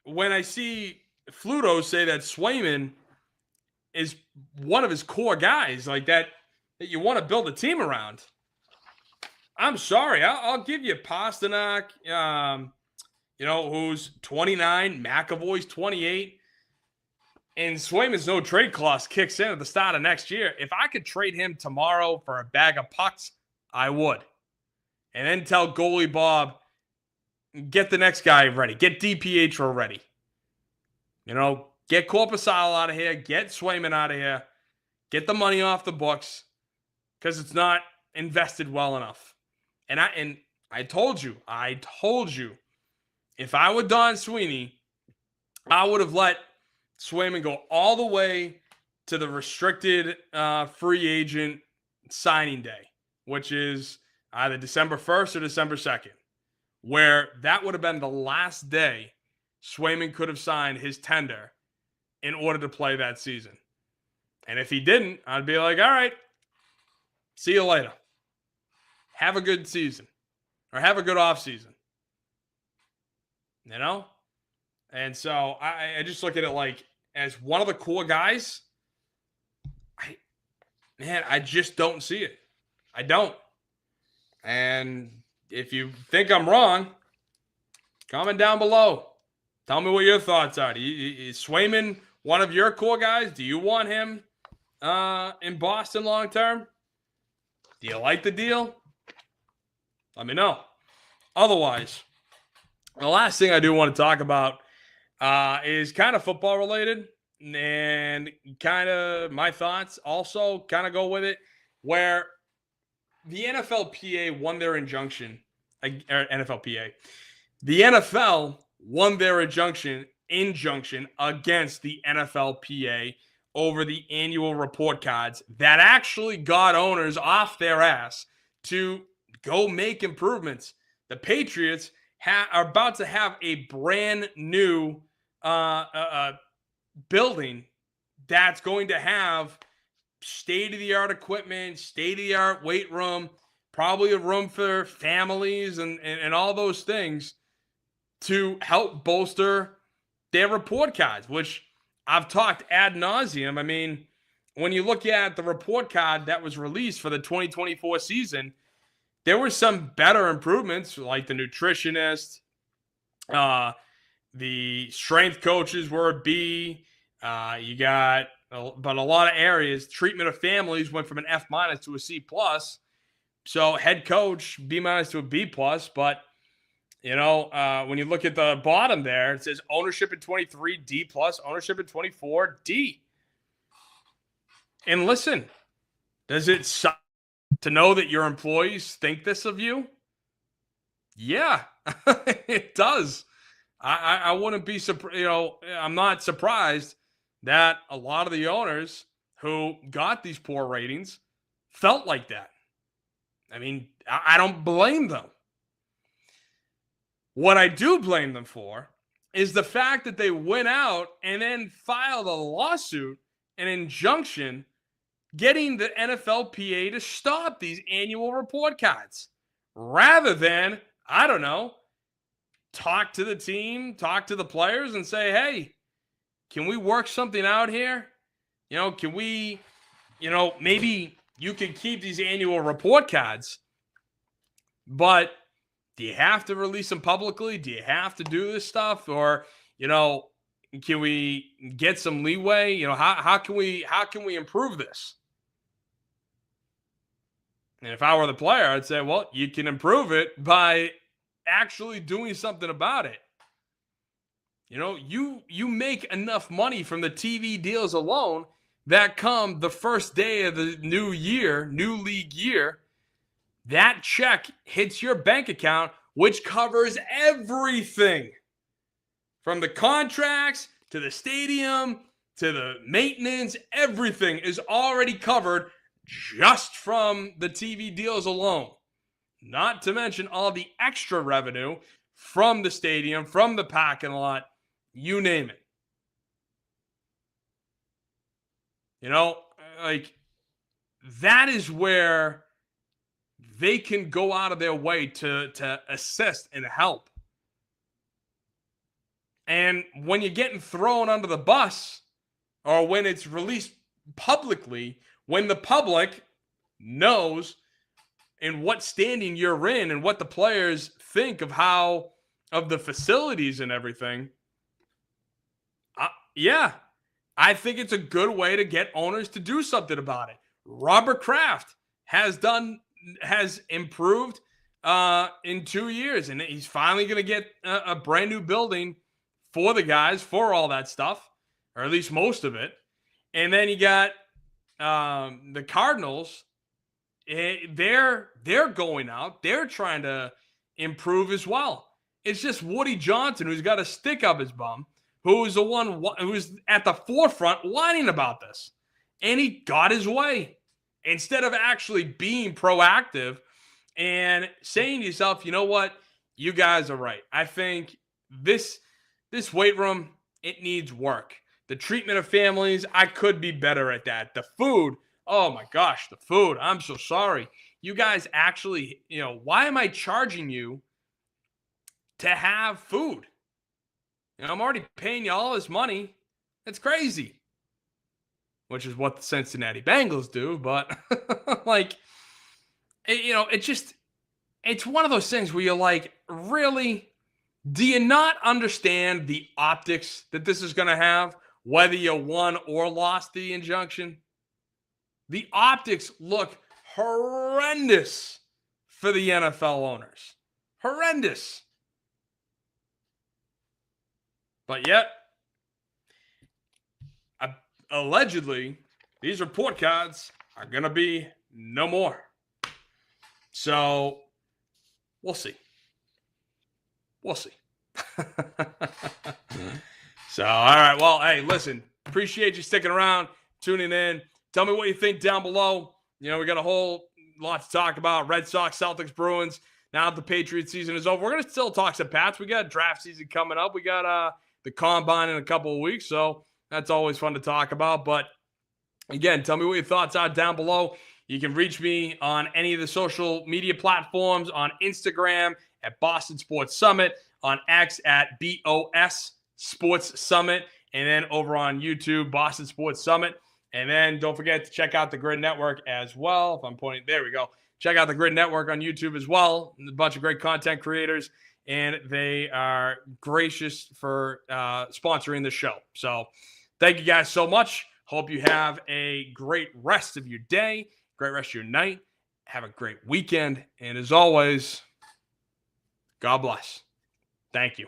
when I see Fluto say that Swayman is one of his core guys, like that you want to build a team around, I'm sorry. I'll give you Pasternak, who's 29, McAvoy's 28, and Swayman's no trade clause kicks in at the start of next year. If I could trade him tomorrow for a bag of pucks, I would. And then tell goalie Bob, get the next guy ready. Get DiPietro ready. Get Corpusalo out of here. Get Swayman out of here. Get the money off the books because it's not invested well enough. And I told you, if I were Don Sweeney, I would have let Swayman go all the way to the restricted free agent signing day, which is either December 1st or December 2nd, where that would have been the last day Swayman could have signed his tender in order to play that season. And if he didn't, I'd be like, all right, see you later. Have a good season or have a good off season. And so I just look at it like as one of the core guys, I just don't see it. I don't. And if you think I'm wrong, comment down below. Tell me what your thoughts are. Is Swayman one of your core guys? Do you want him in Boston long term? Do you like the deal? Let me know. Otherwise, the last thing I do want to talk about is kind of football related and kind of my thoughts also kind of go with it, where the NFLPA won their injunction. The NFL won their injunction against the NFLPA over the annual report cards that actually got owners off their ass to go make improvements. The Patriots are about to have a brand new building that's going to have state-of-the-art equipment, state-of-the-art weight room, probably a room for families and all those things to help bolster their report cards, which I've talked ad nauseum. I mean, when you look at the report card that was released for the 2024 season, there were some better improvements, like the nutritionist, the strength coaches were a B. But a lot of areas, treatment of families went from an F- to a C+. So head coach, B- to a B+. But, when you look at the bottom there, it says ownership in 23, D+, ownership in 24, D. And listen, does it suck to know that your employees think this of you? Yeah, it does. I wouldn't be surprised. I'm not surprised that a lot of the owners who got these poor ratings felt like that. I mean, I don't blame them. What I do blame them for is the fact that they went out and then filed a lawsuit, an injunction, getting the NFLPA to stop these annual report cards rather than, I don't know, talk to the team, talk to the players and say, hey, can we work something out here? Can we, maybe you can keep these annual report cards, but do you have to release them publicly? Do you have to do this stuff? Or, can we get some leeway? How can we improve this? And if I were the player, I'd say, well, you can improve it by actually doing something about it. You make enough money from the TV deals alone that come the first day of the new year, new league year, that check hits your bank account, which covers everything from the contracts to the stadium to the maintenance. Everything is already covered just from the TV deals alone. Not to mention all the extra revenue from the stadium, from the parking lot, You name it. You know, like that is where they can go out of their way to assist and help. And when you're getting thrown under the bus, or when it's released publicly, when the public knows in what standing you're in and what the players think of the facilities and everything, yeah, I think it's a good way to get owners to do something about it. Robert Kraft has improved in 2 years, and he's finally going to get a brand new building for the guys for all that stuff, or at least most of it. And then you got the Cardinals. They're going out. They're trying to improve as well. It's just Woody Johnson, who's got a stick up his bum, who's the one who's at the forefront whining about this. And he got his way. Instead of actually being proactive and saying to yourself, you know what? You guys are right. I think this weight room, it needs work. The treatment of families, I could be better at that. The food, oh my gosh, the food. I'm so sorry. You guys actually, why am I charging you to have food? I'm already paying you all this money. It's crazy. Which is what the Cincinnati Bengals do, but it's one of those things where you're like, really? Do you not understand the optics that this is going to have, whether you won or lost the injunction? The optics look horrendous for the NFL owners. Horrendous. But yet, allegedly, these report cards are going to be no more. So, we'll see. We'll see. So, all right. Well, hey, listen, appreciate you sticking around, tuning in. Tell me what you think down below. We got a whole lot to talk about. Red Sox, Celtics, Bruins. Now that the Patriots season is over, we're going to still talk some Pats. We got draft season coming up. We got the combine in a couple of weeks, so that's always fun to talk about. But again, tell me what your thoughts are down below. You can reach me on any of the social media platforms, on Instagram at Boston Sports Summit, on X at BOS Sports Summit, and then over on YouTube, Boston Sports Summit. And then don't forget to check out the Grid Network as well. If I'm pointing, there we go. Check out the Grid Network on YouTube as well. A bunch of great content creators, and they are gracious for sponsoring the show. So thank you guys so much. Hope you have a great rest of your day, great rest of your night. Have a great weekend. And as always, God bless. Thank you.